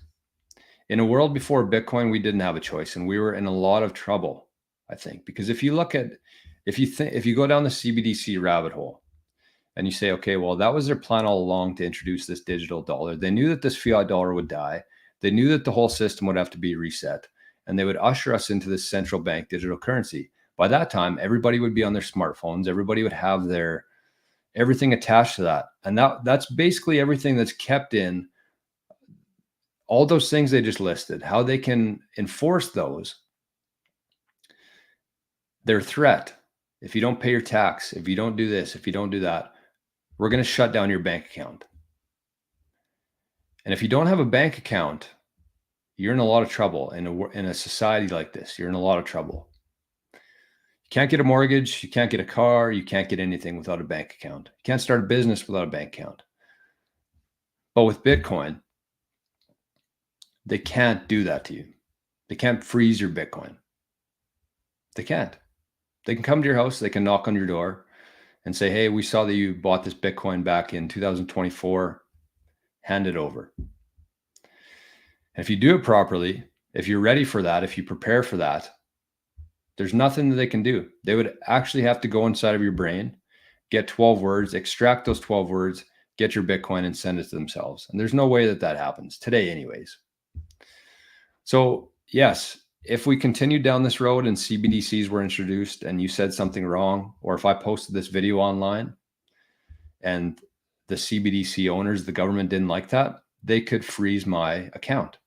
In a world before Bitcoin, we didn't have a choice, and we were in a lot of trouble, I think, because if you go down the CBDC rabbit hole and you say, okay, well, that was their plan all along to introduce this digital dollar. They knew that this fiat dollar would die. They knew that the whole system would have to be reset, and they would usher us into this central bank digital currency. By that time, everybody would be on their smartphones. Everybody would have everything attached to that. And that's basically everything that's kept in all those things they just listed. How they can enforce those, their threat. If you don't pay your tax, if you don't do this, if you don't do that, we're going to shut down your bank account. And if you don't have a bank account, you're in a lot of trouble. In a society like this, you're in a lot of trouble. You can't get a mortgage, you can't get a car, you can't get anything without a bank account. You can't start a business without a bank account. But with Bitcoin, they can't do that to you. They can't freeze your Bitcoin. They can't. They can come to your house, they can knock on your door and say, hey, we saw that you bought this Bitcoin back in 2024, hand it over. And if you do it properly, if you're ready for that, if you prepare for that, there's nothing that they can do. They would actually have to go inside of your brain, get 12 words, extract those 12 words, get your Bitcoin and send it to themselves. And there's no way that happens today anyways. So yes, if we continued down this road and CBDCs were introduced and you said something wrong, or if I posted this video online and the CBDC owners, the government didn't like that, they could freeze my account.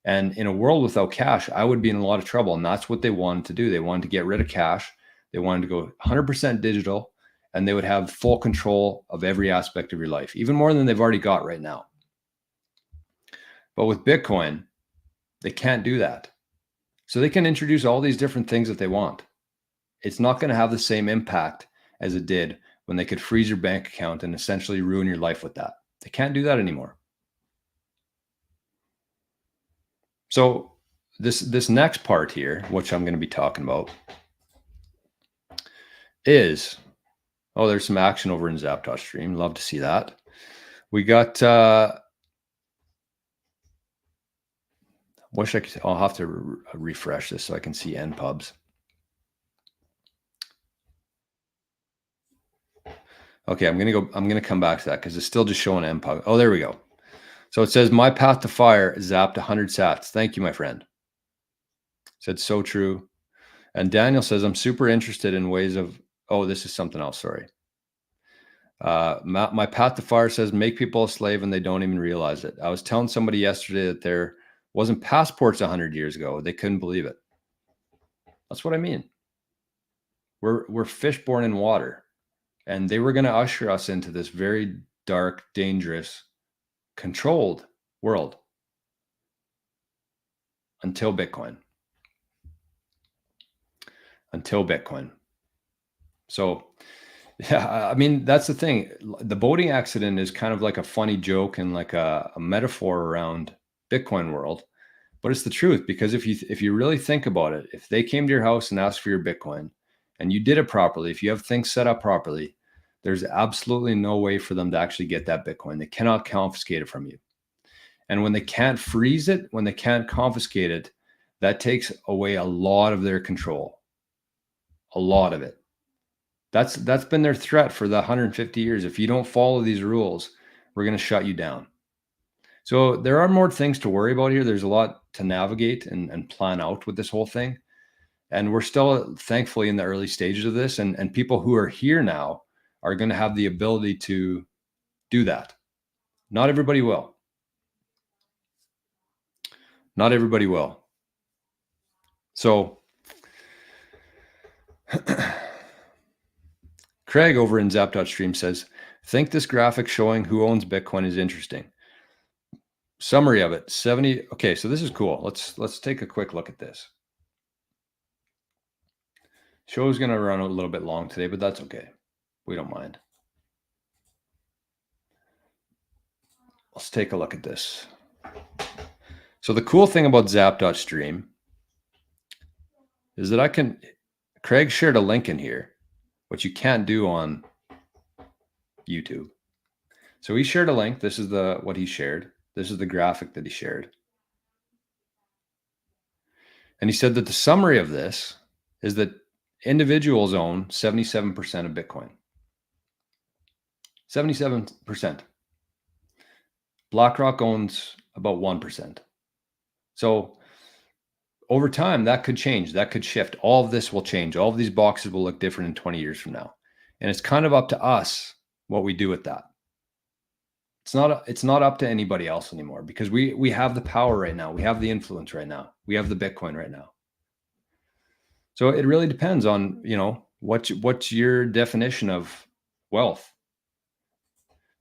And in a world without cash, I would be in a lot of trouble. And that's what they wanted to do. They wanted to get rid of cash. They wanted to go 100% digital, and they would have full control of every aspect of your life, even more than they've already got right now. But with Bitcoin, they can't do that. So they can introduce all these different things that they want. It's not going to have the same impact as it did when they could freeze your bank account and essentially ruin your life with that. They can't do that anymore. So this next part here, which I'm going to be talking about, is, there's some action over in Zapdos stream. Love to see that. We got, wish I could, I'll have to refresh this so I can see NPubs. Okay, I'm going to come back to that because it's still just showing NPub. Oh, there we go. So it says, my path to fire zapped 100 sats. Thank you, my friend. Said so true. And Daniel says, I'm super interested in ways of, this is something else. Sorry. My path to fire says make people a slave and they don't even realize it. I was telling somebody yesterday that there wasn't passports 100 years ago. They couldn't believe it. That's what I mean. We're fish born in water, and they were going to usher us into this very dark, dangerous, controlled world until Bitcoin. So, yeah, I mean, that's the thing. The boating accident is kind of like a funny joke and like a metaphor around Bitcoin world, but it's the truth, because if you really think about it, if they came to your house and asked for your Bitcoin and you did it properly, if you have things set up properly, there's absolutely no way for them to actually get that Bitcoin. They cannot confiscate it from you. And when they can't freeze it, when they can't confiscate it, that takes away a lot of their control. A lot of it. That's been their threat for the 150 years. If you don't follow these rules, we're going to shut you down. So there are more things to worry about here. There's a lot to navigate and plan out with this whole thing. And we're still thankfully in the early stages of this. And people who are here now are going to have the ability to do that. Not everybody will. Not everybody will. So Craig over in Zap.stream says, think this graphic showing who owns Bitcoin is interesting. Summary of it, 70. Okay, so this is cool. Let's take a quick look at this. Show is going to run a little bit long today, but that's okay. We don't mind. Let's take a look at this. So the cool thing about Zap.stream is that Craig shared a link in here, which you can't do on YouTube. So he shared a link. This is what he shared. This is the graphic that he shared. And he said that the summary of this is that individuals own 77% of Bitcoin. 77%. BlackRock owns about 1%. So over time, that could change. That could shift. All of this will change. All of these boxes will look different in 20 years from now. And it's kind of up to us what we do with that. It's not up to anybody else anymore, because we have the power right now. We have the influence right now. We have the Bitcoin right now. So it really depends on, what's your definition of wealth.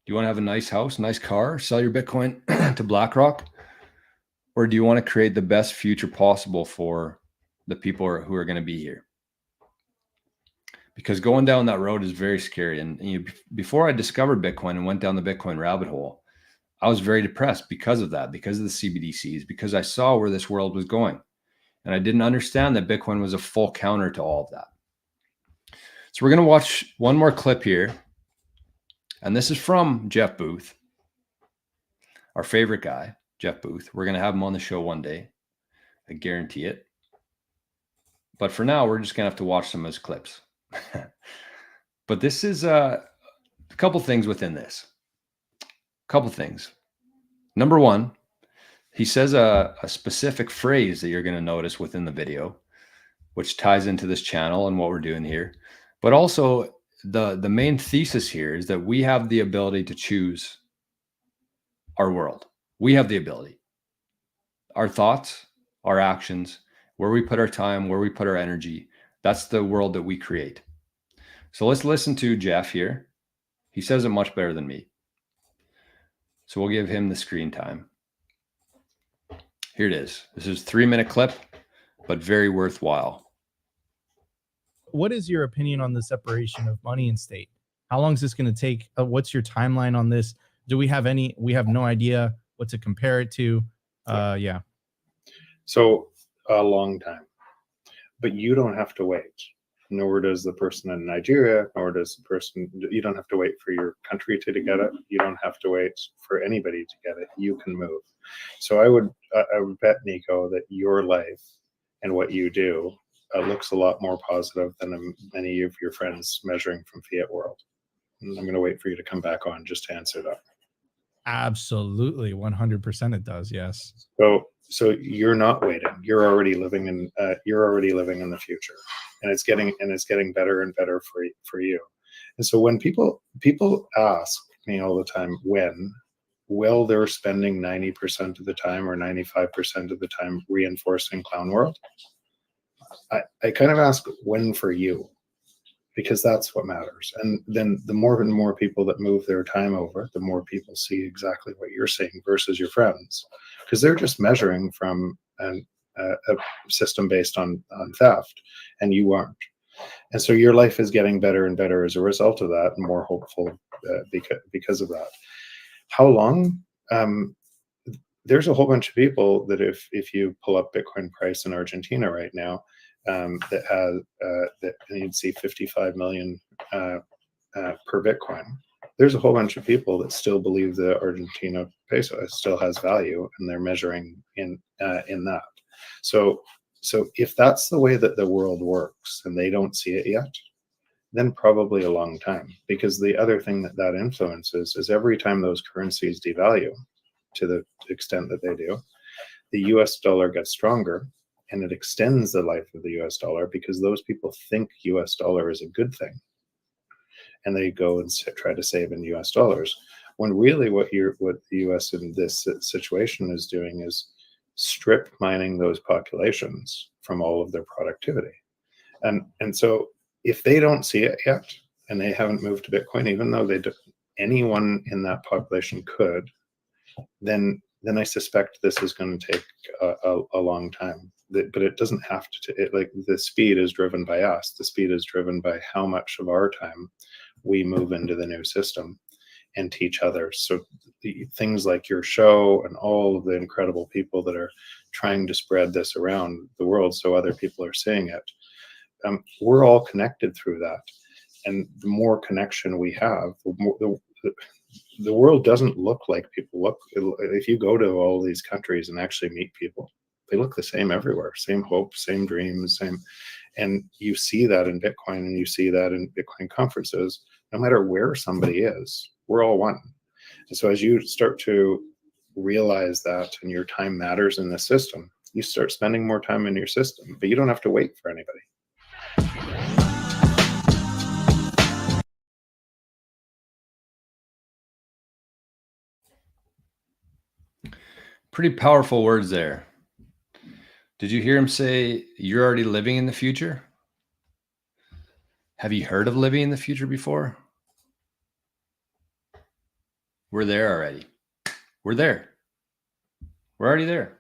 Do you want to have a nice house, nice car, sell your Bitcoin to BlackRock? Or do you want to create the best future possible for the people who are going to be here? Because going down that road is very scary. And before I discovered Bitcoin and went down the Bitcoin rabbit hole, I was very depressed because of that, because of the CBDCs, because I saw where this world was going. And I didn't understand that Bitcoin was a full counter to all of that. So we're going to watch one more clip here. And this is from Jeff Booth, our favorite guy, Jeff Booth. We're going to have him on the show one day. I guarantee it. But for now, we're just going to have to watch some of his clips. But this is a couple things within this. Couple things. Number one, he says a specific phrase that you're going to notice within the video, which ties into this channel and what we're doing here. But also the main thesis here is that we have the ability to choose our world. We have the ability. Our thoughts, our actions, where we put our time, where we put our energy, that's the world that we create. So let's listen to Jeff here. He says it much better than me. So we'll give him the screen time. Here it is. This is a 3-minute clip, but very worthwhile. What is your opinion on the separation of money and state? How long is this going to take? What's your timeline on this? Do we have any? We have no idea what to compare it to. Yeah. So a long time, but you don't have to wait. Nor does the person in Nigeria, nor does the person, you don't have to wait for your country to get it. You don't have to wait for anybody to get it. You can move. So I would bet, Nico, that your life and what you do looks a lot more positive than many of your friends measuring from fiat world. And I'm going to wait for you to come back on just to answer that. Absolutely. 100% it does. Yes. So you're not waiting. You're already living in the future, and it's getting better and better for you. And so when people ask me all the time, when will they're spending 90% of the time or 95% of the time reinforcing clown world, I kind of ask when for you, because that's what matters. And then the more and more people that move their time over, the more people see exactly what you're seeing versus your friends, because they're just measuring from a system based on theft, and you aren't. And so your life is getting better and better as a result of that, and more hopeful because of that. How long? There's a whole bunch of people that if you pull up Bitcoin price in Argentina right now, that has that you'd see 55 million per Bitcoin. There's a whole bunch of people that still believe the Argentina peso still has value, and they're measuring in that. So if that's the way that the world works and they don't see it yet, then probably a long time. Because the other thing that influences is every time those currencies devalue to the extent that they do, the US dollar gets stronger, and it extends the life of the US dollar, because those people think US dollar is a good thing, and they go and try to save in US dollars, when really what the US in this situation is doing is strip mining those populations from all of their productivity. And so if they don't see it yet, and they haven't moved to Bitcoin, even though anyone in that population could, then I suspect this is going to take a long time. But it doesn't have to. Like, the speed is driven by us. The speed is driven by how much of our time we move into the new system and teach others. So things like your show and all of the incredible people that are trying to spread this around the world so other people are seeing it. We're all connected through that. And the more connection we have, the world doesn't look like people look. If you go to all these countries and actually meet people, they look the same everywhere. Same hope, same dreams, same. And you see that in Bitcoin, and you see that in Bitcoin conferences. No matter where somebody is, we're all one. And so as you start to realize that, and your time matters in the system, you start spending more time in your system, but you don't have to wait for anybody. Pretty powerful words there. Did you hear him say you're already living in the future? Have you heard of living in the future before? We're there already. We're there. We're already there.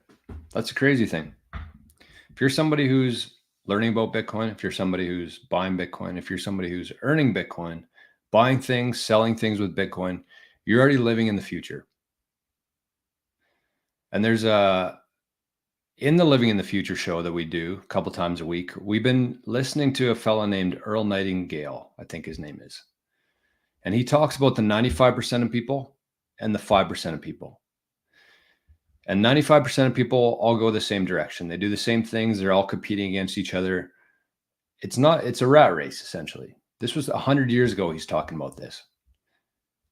That's a crazy thing. If you're somebody who's learning about Bitcoin, if you're somebody who's buying Bitcoin, if you're somebody who's earning Bitcoin, buying things, selling things with Bitcoin, you're already living in the future. And there's in the Living in the Future show that we do a couple times a week, we've been listening to a fellow named Earl Nightingale, I think his name is. And he talks about the 95% of people and the 5% of people. And 95% of people all go the same direction. They do the same things. They're all competing against each other. It's a rat race, essentially. This was 100 years ago he's talking about this.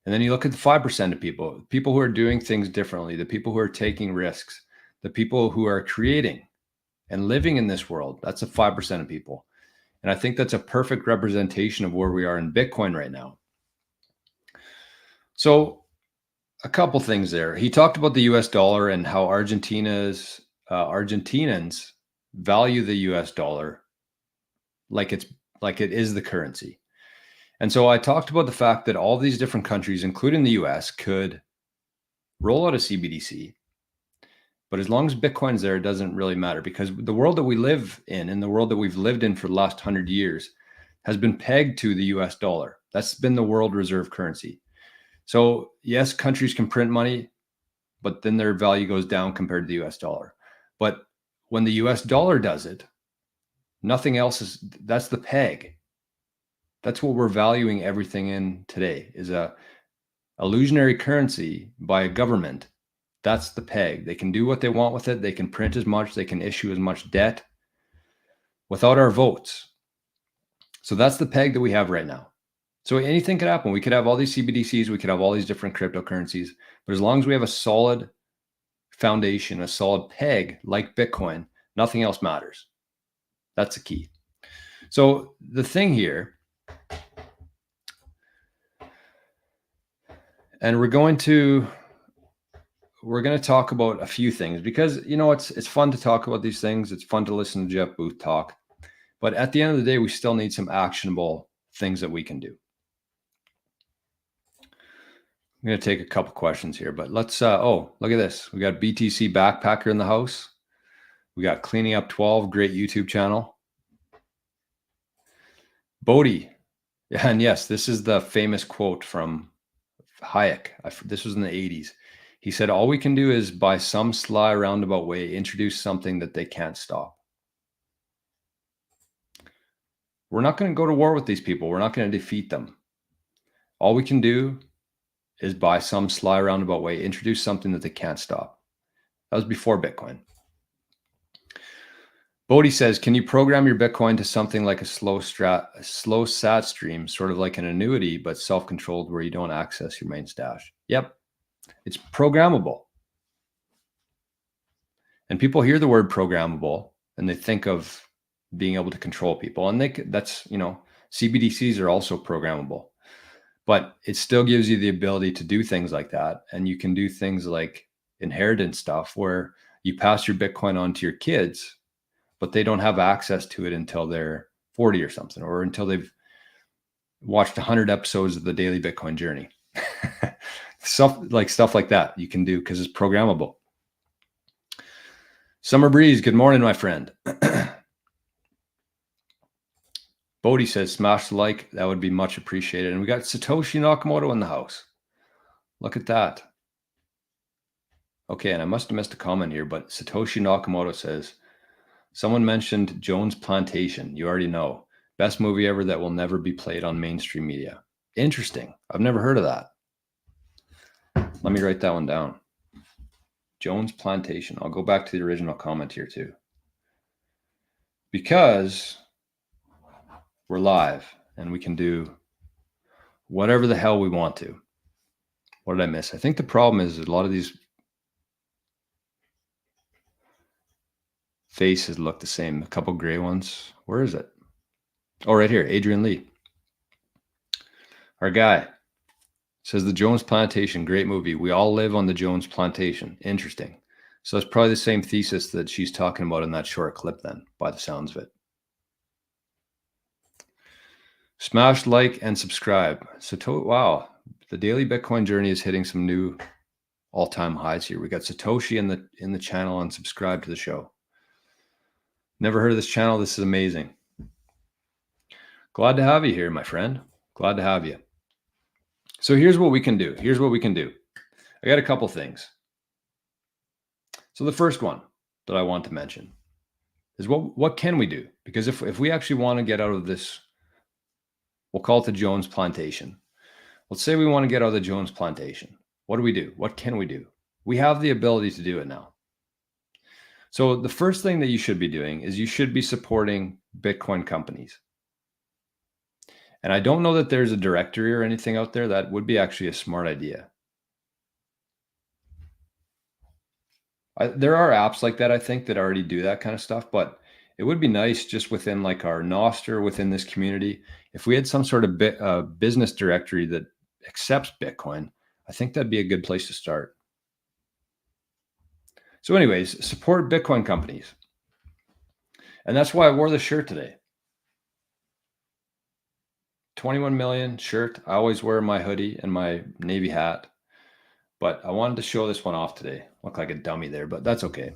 And then you look at the 5% of people who are doing things differently, the people who are taking risks, the people who are creating and living in this world. That's the 5% of people. And I think that's a perfect representation of where we are in Bitcoin right now. So a couple things there. He talked about the US dollar and how Argentinians value the US dollar like it is the currency. And so I talked about the fact that all these different countries, including the US, could roll out a CBDC. But as long as Bitcoin's there, it doesn't really matter, because the world that we live in and the world that we've lived in for the last 100 years has been pegged to the US dollar. That's been the world reserve currency. So yes, countries can print money, but then their value goes down compared to the US dollar. But when the US dollar does it, nothing else that's the peg. That's what we're valuing everything in today, is a illusionary currency by a government. That's the peg. They can do what they want with it. They can print as much, they can issue as much debt without our votes. So that's the peg that we have right now. So anything could happen. We could have all these CBDCs, we could have all these different cryptocurrencies, but as long as we have a solid foundation, a solid peg like Bitcoin, nothing else matters. That's the key. So the thing here, And we're going to talk about a few things because, it's fun to talk about these things. It's fun to listen to Jeff Booth talk. But at the end of the day, we still need some actionable things that we can do. I'm going to take a couple questions here, but let's, look at this. We got BTC Backpacker in the house. We got Cleaning Up 12, great YouTube channel. Bodhi. Yeah, and yes, this is the famous quote from Hayek. This was in the 80s. He said, all we can do is by some sly roundabout way, introduce something that they can't stop. We're not going to go to war with these people. We're not going to defeat them. All we can do is by some sly roundabout way, introduce something that they can't stop. That was before Bitcoin. Bodhi says, can you program your Bitcoin to something like a slow sat stream, sort of like an annuity, but self-controlled where you don't access your main stash? Yep. It's programmable. And people hear the word programmable and they think of being able to control people. And that's, CBDCs are also programmable, but it still gives you the ability to do things like that. And you can do things like inheritance stuff where you pass your Bitcoin on to your kids, but they don't have access to it until they're 40 or something, or until they've watched 100 episodes of the Daily Bitcoin Journey. Stuff like that you can do because it's programmable. Summer Breeze, good morning, my friend. Bodhi says, smash the like. That would be much appreciated. And we got Satoshi Nakamoto in the house. Look at that. Okay, and I must have missed a comment here, but Satoshi Nakamoto says, someone mentioned Jones Plantation. You already know. Best movie ever that will never be played on mainstream media. Interesting. I've never heard of that. Let me write that one down. Jones Plantation. I'll go back to the original comment here too. Because we're live and we can do whatever the hell we want to. What did I miss? I think the problem is a lot of these faces look the same. A couple gray ones. Where is it? Oh, right here. Adrian Lee. Our guy says the Jones Plantation, great movie. We all live on the Jones Plantation. Interesting. So it's probably the same thesis that she's talking about in that short clip then, by the sounds of it. Smash like and subscribe. Wow, the Daily Bitcoin Journey is hitting some new all-time highs here. We got Satoshi in the channel and subscribe to the show. Never heard of this channel. This is amazing. Glad to have you here, my friend. Glad to have you. So here's what we can do. I got a couple things. So the first one that I want to mention is what can we do? Because if we actually want to get out of this, we'll call it the Jones Plantation. Let's say we want to get out of the Jones Plantation. What do? What can we do? We have the ability to do it now. So the first thing that you should be doing is you should be supporting Bitcoin companies. And I don't know that there's a directory or anything out there. That would be actually a smart idea. There are apps like that, I think, that already do that kind of stuff, but it would be nice just within like our nostr, within this community, if we had some sort of business directory that accepts Bitcoin. I think that'd be a good place to start. So anyways, support Bitcoin companies. And that's why I wore the shirt today. 21 million shirt. I always wear my hoodie and my Navy hat, but I wanted to show this one off today. Look like a dummy there, but that's okay.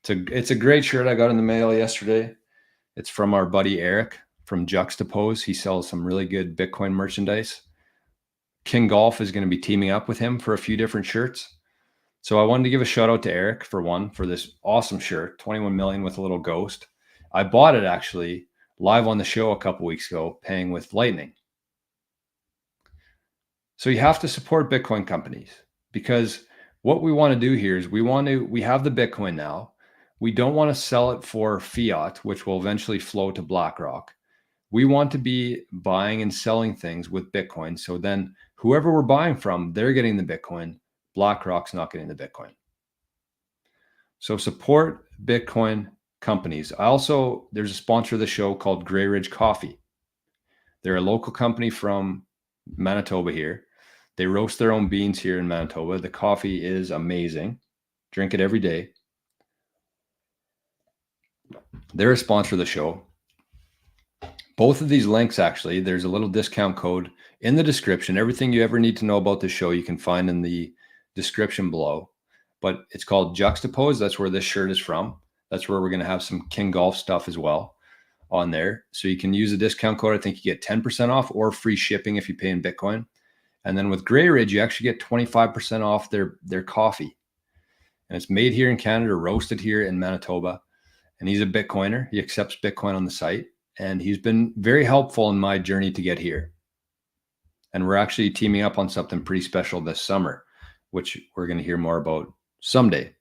It's a great shirt I got in the mail yesterday. It's from our buddy Eric from Juxtapose. He sells some really good Bitcoin merchandise. King Golf is going to be teaming up with him for a few different shirts. So I wanted to give a shout out to Eric for this awesome shirt, 21 million with a little ghost. I bought it actually live on the show a couple weeks ago, paying with Lightning. So you have to support Bitcoin companies, because what we want to do here is we have the Bitcoin now. We don't want to sell it for fiat, which will eventually flow to BlackRock. We want to be buying and selling things with Bitcoin. So then whoever we're buying from, they're getting the Bitcoin. BlackRock's not getting the Bitcoin. So support Bitcoin companies. There's a sponsor of the show called Grey Ridge Coffee. They're a local company from Manitoba here. They roast their own beans here in Manitoba. The coffee is amazing. Drink it every day. They're a sponsor of the show. Both of these links, actually, there's a little discount code in the description. Everything you ever need to know about the show, you can find in the description below. But it's called Juxtapose. That's where this shirt is from. That's where we're going to have some King Golf stuff as well on there. So you can use a discount code. I think you get 10% off or free shipping if you pay in Bitcoin. And then with Grey Ridge, you actually get 25% off their coffee. And it's made here in Canada, roasted here in Manitoba. And he's a Bitcoiner. He accepts Bitcoin on the site. And he's been very helpful in my journey to get here. And we're actually teaming up on something pretty special this summer, which we're going to hear more about someday.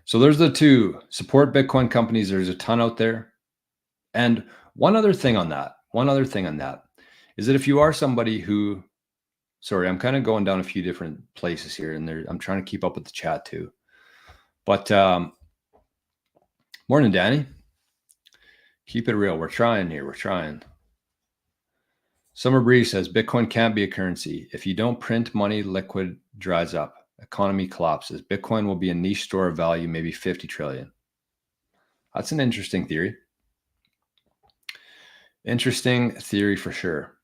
So there's the two. Support Bitcoin companies. There's a ton out there. And one other thing on that is that if you are somebody who, sorry, I'm kind of going down a few different places here, and I'm trying to keep up with the chat too. But morning, Danny. Keep it real. We're trying here. We're trying. Summer Breeze says Bitcoin can't be a currency. If you don't print money, liquid dries up. Economy collapses. Bitcoin will be a niche store of value, maybe 50 trillion. That's an interesting theory. Interesting theory for sure.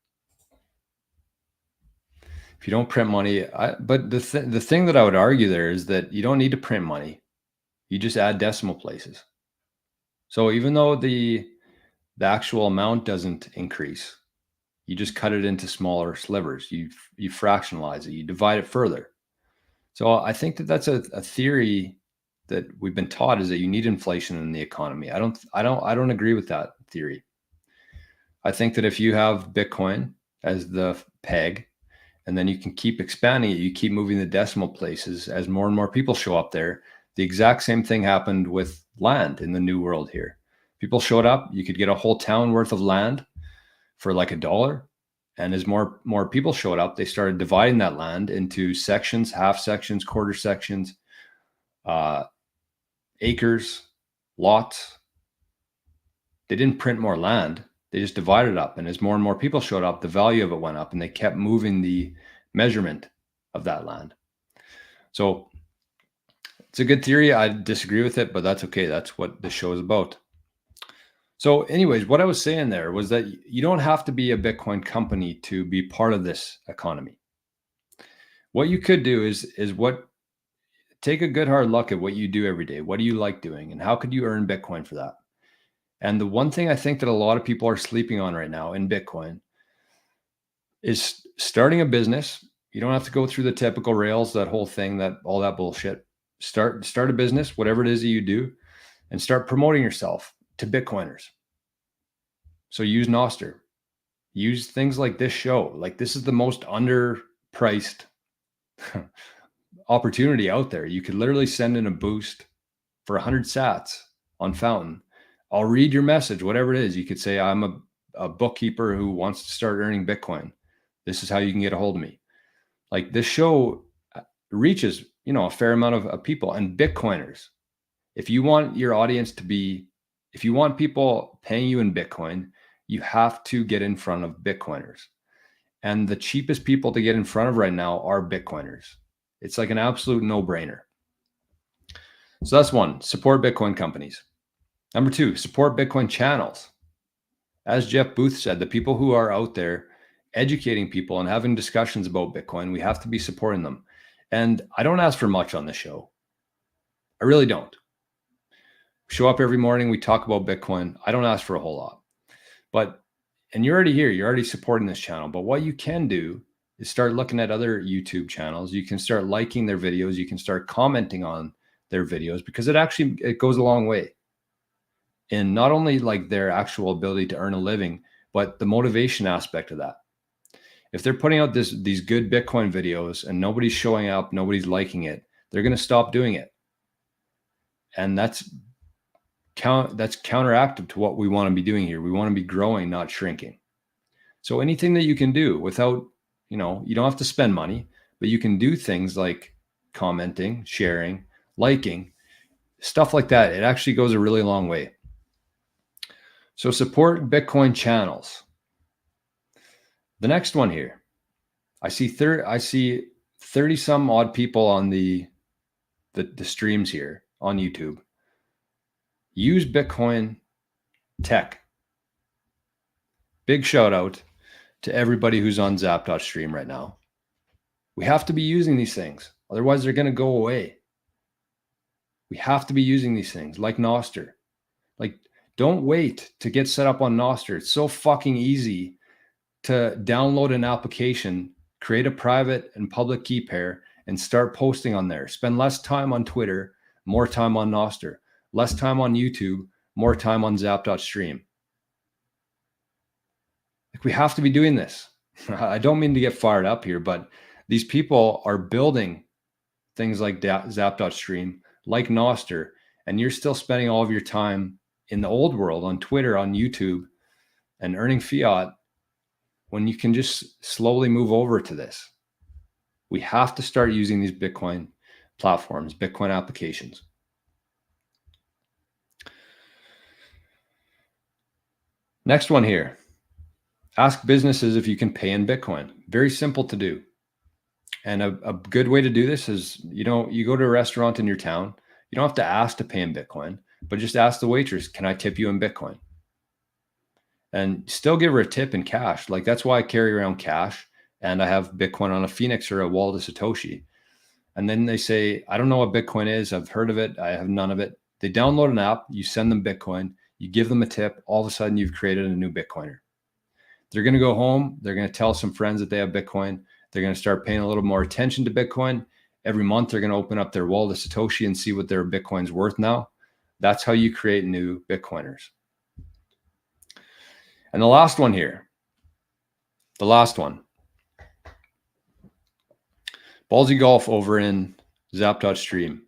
If you don't print money, but the thing that I would argue there is that you don't need to print money. You just add decimal places. So even though the actual amount doesn't increase, you just cut it into smaller slivers. You fractionalize it. You divide it further. So I think that that's a theory that we've been taught, is that you need inflation in the economy. I don't agree with that theory. I think that if you have Bitcoin as the peg, and then you can keep expanding it, you keep moving the decimal places as more and more people show up there. The exact same thing happened with land in the New World here. People showed up. You could get a whole town worth of land for like $1. And as more people showed up, they started dividing that land into sections, half sections, quarter sections, acres, lots. They didn't print more land. They just divided it up. And as more and more people showed up, the value of it went up, and they kept moving the measurement of that land. So it's a good theory. I disagree with it, but that's okay. That's what the show is about. So anyways, what I was saying there was that you don't have to be a Bitcoin company to be part of this economy. What you could do is take a good hard look at what you do every day. What do you like doing? And how could you earn Bitcoin for that? And the one thing I think that a lot of people are sleeping on right now in Bitcoin is starting a business. You don't have to go through the typical rails, that whole thing, all that bullshit. Start a business, whatever it is that you do, and start promoting yourself to Bitcoiners. So use Nostr. Use things like this show. Like, this is the most underpriced opportunity out there. You could literally send in a boost for 100 sats on Fountain. I'll read your message, whatever it is. You could say, I'm a bookkeeper who wants to start earning Bitcoin. This is how you can get a hold of me. Like, this show reaches, a fair amount of people and Bitcoiners. If you want your audience if you want people paying you in Bitcoin, you have to get in front of Bitcoiners. And the cheapest people to get in front of right now are Bitcoiners. It's like an absolute no-brainer. So that's one, support Bitcoin companies. Number two, support Bitcoin channels. As Jeff Booth said, the people who are out there educating people and having discussions about Bitcoin, we have to be supporting them. And I don't ask for much on this show. I really don't. Show up every morning, we talk about Bitcoin. I don't ask for a whole lot. And you're already here, you're already supporting this channel. But what you can do is start looking at other YouTube channels. You can start liking their videos. You can start commenting on their videos, because it goes a long way in not only like their actual ability to earn a living, but the motivation aspect of that. If they're putting out these good Bitcoin videos and nobody's showing up, nobody's liking it, they're going to stop doing it. And that's counteractive to what we want to be doing here. We want to be growing, not shrinking. So anything that you can do without, you don't have to spend money, but you can do things like commenting, sharing, liking, stuff like that. It actually goes a really long way. So support Bitcoin channels. The next one here, I see 30 some odd people on the streams here on YouTube. Use Bitcoin tech. Big shout out to everybody who's on Zap.stream right now. We have to be using these things. Otherwise, they're going to go away. We have to be using these things like nostr. Like, don't wait to get set up on nostr. It's so fucking easy to download an application, create a private and public key pair, and start posting on there. Spend less time on Twitter, more time on nostr. Less time on YouTube, more time on Zap.stream. Like, we have to be doing this. I don't mean to get fired up here, but these people are building things like Zap.stream, like nostr, and you're still spending all of your time in the old world on Twitter, on YouTube, and earning fiat when you can just slowly move over to this. We have to start using these Bitcoin platforms, Bitcoin applications. Next one here. Ask businesses if you can pay in Bitcoin. Very simple to do. And a good way to do this is, you go to a restaurant in your town. You don't have to ask to pay in Bitcoin, but just ask the waitress, can I tip you in Bitcoin? And still give her a tip in cash. Like, that's why I carry around cash, and I have Bitcoin on a Phoenix or a wallet of Satoshi. And then they say, I don't know what Bitcoin is. I've heard of it. I have none of it. They download an app. You send them Bitcoin. You give them a tip. All of a sudden, you've created a new Bitcoiner. They're going to go home. They're going to tell some friends that they have Bitcoin. They're going to start paying a little more attention to Bitcoin. Every month, they're going to open up their wallet of Satoshi and see what their Bitcoin's worth now. That's how you create new Bitcoiners. And the last one here. The last one. Ballsy Golf over in Zap.stream.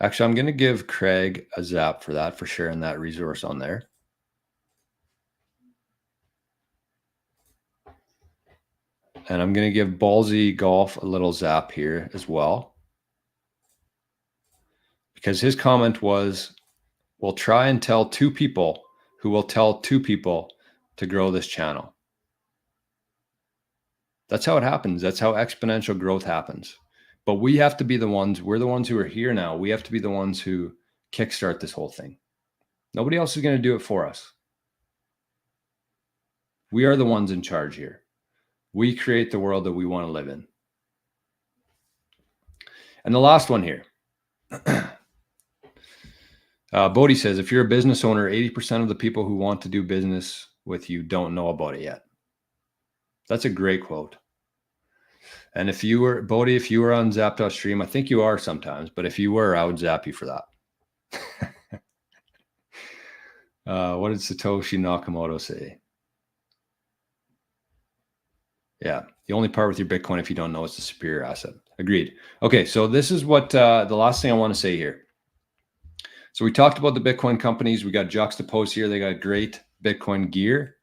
Actually, I'm going to give Craig a zap for that, for sharing that resource on there. And I'm going to give Ballsy Golf a little zap here as well. Because his comment was, we'll try and tell 2 people who will tell 2 people to grow this channel. That's how it happens. That's how exponential growth happens. But we have to be the ones, we're the ones who are here now. We have to be the ones who kickstart this whole thing. Nobody else is going to do it for us. We are the ones in charge here. We create the world that we want to live in. And the last one here. Bodhi says, if you're a business owner, 80% of the people who want to do business with you don't know about it yet. That's a great quote. And if you were, Bodhi, if you were on Zap.stream, I think you are sometimes, but if you were, I would zap you for that. What did Satoshi Nakamoto say? Yeah, the only part with your Bitcoin, if you don't know, is the superior asset. Agreed. Okay, so this is what the last thing I want to say here. So we talked about the Bitcoin companies. We got juxtaposed here. They got great Bitcoin gear.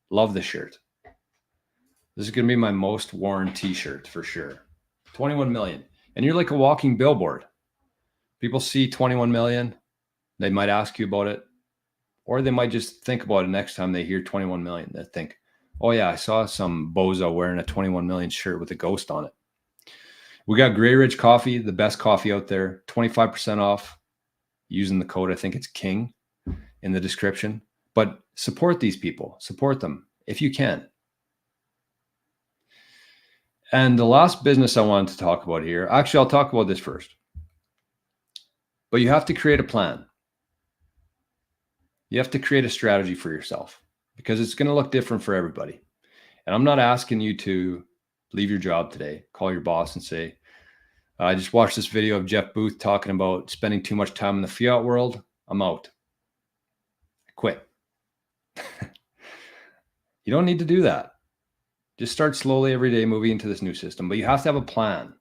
Love the shirt. This is going to be my most worn t-shirt for sure. 21 million. And you're like a walking billboard. People see 21 million. They might ask you about it. Or they might just think about it next time they hear 21 million. They think, oh yeah, I saw some bozo wearing a 21 million shirt with a ghost on it. We got Grey Ridge Coffee, the best coffee out there. 25% off using the code. I think it's KING in the description. But support these people. Support them if you can. And the last business I wanted to talk about here, actually, I'll talk about this first. But you have to create a plan. You have to create a strategy for yourself because it's going to look different for everybody. And I'm not asking you to leave your job today, call your boss and say, I just watched this video of Jeff Booth talking about spending too much time in the fiat world. I'm out. I quit. You don't need to do that. Just start slowly every day moving into this new system, but you have to have a plan.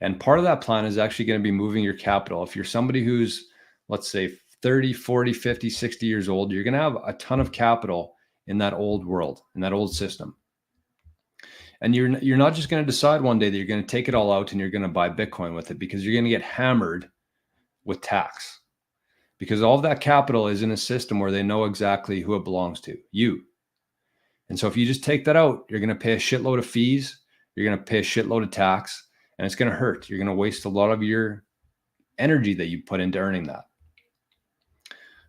And part of that plan is actually going to be moving your capital. If you're somebody who's, let's say, 30, 40, 50, 60 years old, you're going to have a ton of capital in that old world, in that old system. And you're not just going to decide one day that you're going to take it all out and you're going to buy Bitcoin with it, because you're going to get hammered with tax. Because all of that capital is in a system where they know exactly who it belongs to, you. And so if you just take that out, you're going to pay a shitload of fees. You're You're going to pay a shitload of tax, and it's going to hurt. You're going to waste a lot of your energy that you put into earning that.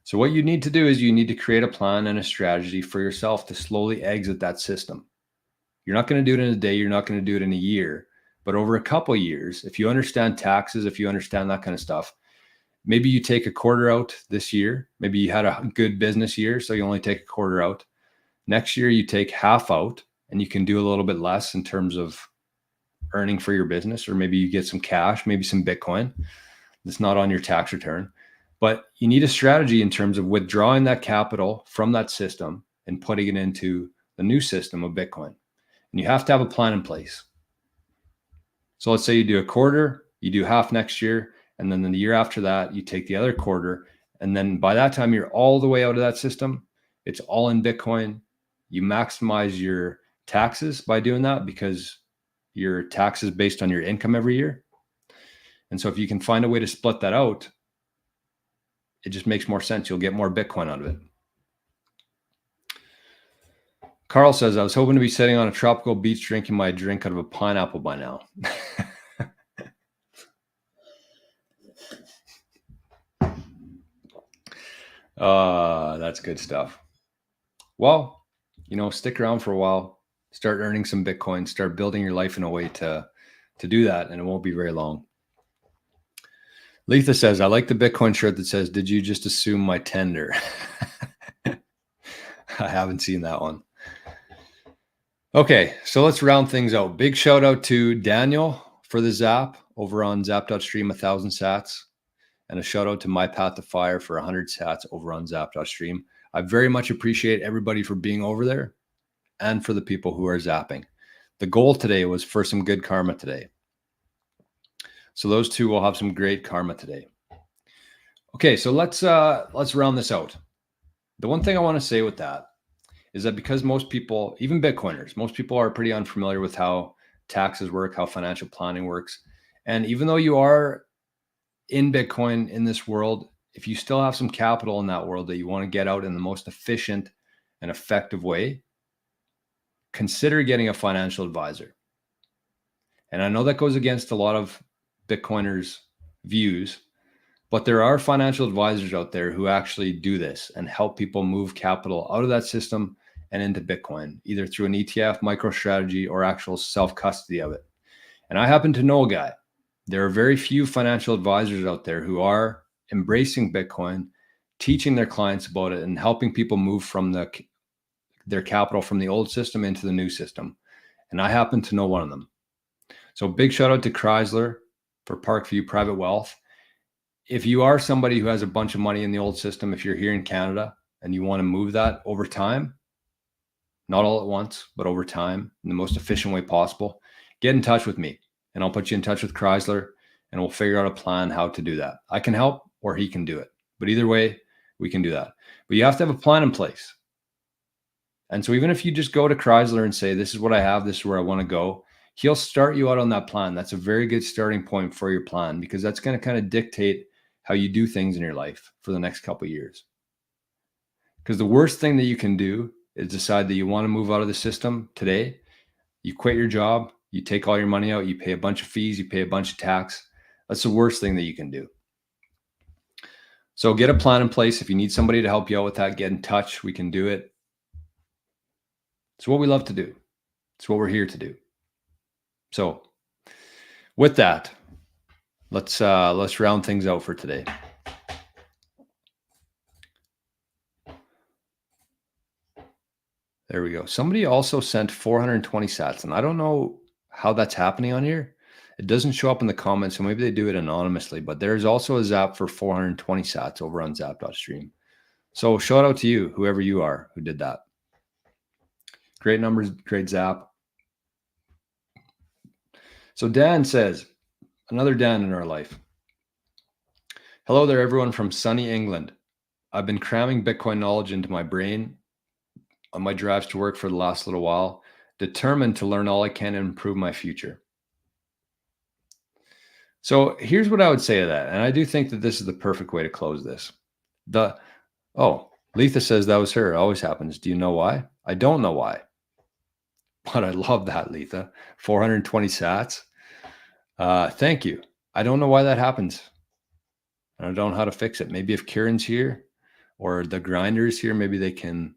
So what you need to do is you need to create a plan and a strategy for yourself to slowly exit that system. You're not going to do it in a day. You're not going to do it in a year. But over a couple of years, if you understand taxes, if you understand that kind of stuff, maybe you take a quarter out this year. Maybe you had a good business year, so you only take a quarter out. Next year, you take half out, and you can do a little bit less in terms of earning for your business, or maybe you get some cash, maybe some Bitcoin that's not on your tax return. But you need a strategy in terms of withdrawing that capital from that system and putting it into the new system of Bitcoin. And you have to have a plan in place. So let's say you do a quarter, you do half next year, and then the year after that, you take the other quarter. And then by that time, you're all the way out of that system. It's all in Bitcoin. You maximize your taxes by doing that because your tax is based on your income every year. And so if you can find a way to split that out, it just makes more sense. You'll get more Bitcoin out of it. Carl says, I was hoping to be sitting on a tropical beach drinking my drink out of a pineapple by now. That's good stuff. Well, stick around for a while, start earning some Bitcoin, start building your life in a way to do that, and it won't be very long. Letha says, I like the Bitcoin shirt that says, did you just assume my tender? I haven't seen that one. Okay, so let's round things out. Big shout out to Daniel for the Zap over on Zap.stream, 1,000 sats. And a shout out to My Path to Fire for 100 sats over on Zap.stream. I very much appreciate everybody for being over there and for the people who are zapping. The goal today was for some good karma today. So those two will have some great karma today. Okay, so let's round this out. The one thing I want to say with that is that because most people, even Bitcoiners, most people are pretty unfamiliar with how taxes work, how financial planning works. And even though you are in Bitcoin in this world, if you still have some capital in that world that you want to get out in the most efficient and effective way, consider getting a financial advisor. And I know that goes against a lot of Bitcoiners' views, but there are financial advisors out there who actually do this and help people move capital out of that system and into Bitcoin, either through an ETF, MicroStrategy, or actual self-custody of it. And I happen to know a guy. There are very few financial advisors out there who are embracing Bitcoin, teaching their clients about it, and helping people move from their capital from the old system into the new system. And I happen to know one of them. So big shout out to Crysler for Parkview Private Wealth. If you are somebody who has a bunch of money in the old system, if you're here in Canada and you want to move that over time, not all at once, but over time in the most efficient way possible, get in touch with me and I'll put you in touch with Crysler and we'll figure out a plan how to do that. I can help or he can do it, but either way, we can do that. But you have to have a plan in place. And so even if you just go to Crysler and say, this is what I have, this is where I want to go, he'll start you out on that plan. That's a very good starting point for your plan because that's going to kind of dictate how you do things in your life for the next couple of years. Because the worst thing that you can do is decide that you want to move out of the system today. You quit your job, you take all your money out, you pay a bunch of fees, you pay a bunch of tax. That's the worst thing that you can do. So get a plan in place. If you need somebody to help you out with that, get in touch. We can do it. It's what we love to do. It's what we're here to do. So with that, let's round things out for today. There we go. Somebody also sent 420 sats, and I don't know how that's happening on here. It doesn't show up in the comments, so maybe they do it anonymously, but there's also a zap for 420 sats over on Zap.stream. So shout out to you, whoever you are, who did that. Great numbers, great zap. So Dan says, another Dan in our life. Hello there, everyone from sunny England. I've been cramming Bitcoin knowledge into my brain on my drives to work for the last little while, determined to learn all I can and improve my future. So here's what I would say to that. And I do think that this is the perfect way to close this. Letha says that was her. It always happens. Do you know why? I don't know why. But I love that, Letha. 420 sats. Thank you. I don't know why that happens. I don't know how to fix it. Maybe if Kieran's here or the grinder is here, maybe they can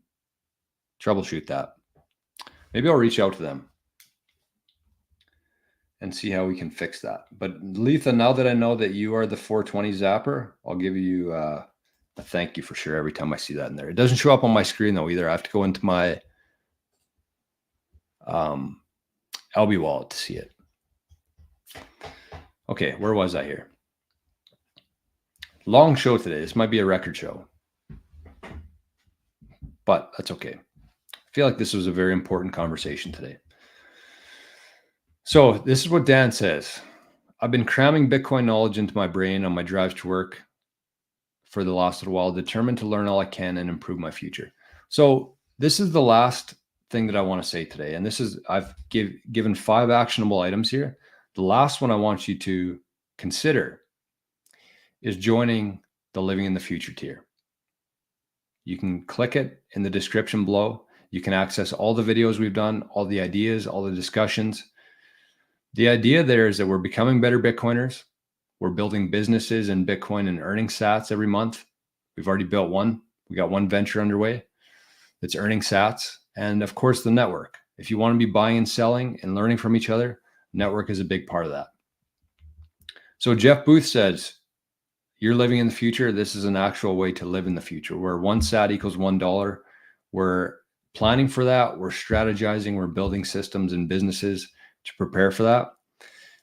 troubleshoot that. Maybe I'll reach out to them and see how we can fix that. But Letha, now that I know that you are the 420 zapper, I'll give you a thank you for sure every time I see that in there. It doesn't show up on my screen though either. I have to go into my LB wallet to see it. Okay, where was I here? Long show today. This might be a record show, but that's okay. I feel like this was a very important conversation today. So this is what Dan says. I've been cramming Bitcoin knowledge into my brain on my drives to work for the last little while, determined to learn all I can and improve my future. So this is the last thing that I want to say today. And this is, I've given 5 actionable items here. The last one I want you to consider is joining the Living in the Future tier. You can click it in the description below. You can access all the videos we've done, all the ideas, all the discussions. The idea there is that we're becoming better Bitcoiners. We're building businesses in Bitcoin and earning sats every month. We've already built one. We got one venture underway that's earning sats. And of course, the network. If you want to be buying and selling and learning from each other, network is a big part of that. So Jeff Booth says, you're living in the future. This is an actual way to live in the future where 1 sat equals $1. We're planning for that. We're strategizing. We're building systems and businesses to prepare for that.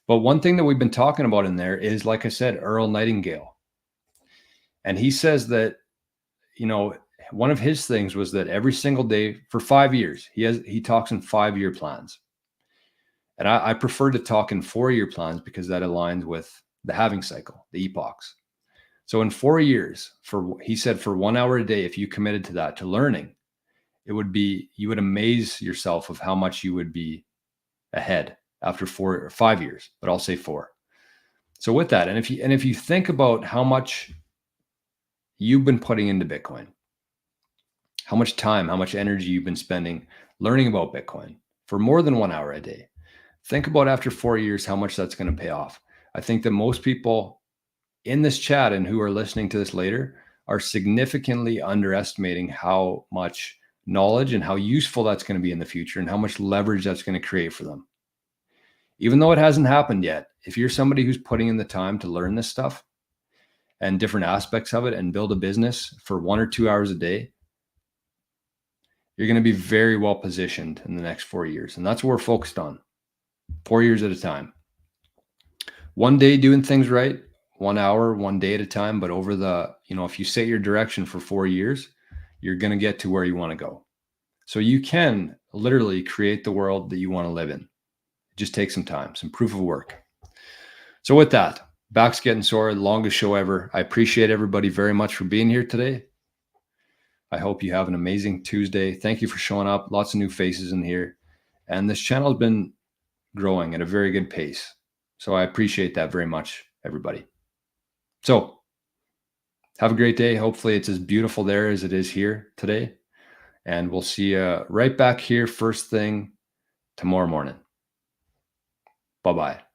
But one thing that we've been talking about in there is, like I said, Earl Nightingale. And he says that, you know, one of his things was that every single day for 5 years, he talks in 5-year plans. And I prefer to talk in 4-year plans because that aligns with the halving cycle, the epochs. So in 4 years, he said for 1 hour a day, if you committed to that, to learning, it would be, you would amaze yourself of how much you would be ahead after 4 or 5 years, but I'll say 4. So with that, and if you think about how much you've been putting into Bitcoin, how much time, how much energy you've been spending learning about Bitcoin for more than 1 hour a day, think about after 4 years, how much that's going to pay off. I think that most people in this chat and who are listening to this later are significantly underestimating how much knowledge and how useful that's going to be in the future and how much leverage that's going to create for them. Even though it hasn't happened yet, if you're somebody who's putting in the time to learn this stuff and different aspects of it and build a business for 1 or 2 hours a day, you're going to be very well positioned in the next 4 years. And that's what we're focused on, 4 years at a time. One day doing things right, 1 hour, 1 day at a time. But over the, you know, if you set your direction for 4 years, you're going to get to where you want to go. So you can literally create the world that you want to live in. It just takes some time, some proof of work. So with that, back's getting sore, the longest show ever. I appreciate everybody very much for being here today. I hope you have an amazing Tuesday. Thank you for showing up. Lots of new faces in here. And this channel has been growing at a very good pace. So I appreciate that very much, everybody. So have a great day. Hopefully it's as beautiful there as it is here today. And we'll see you right back here first thing tomorrow morning. Bye-bye.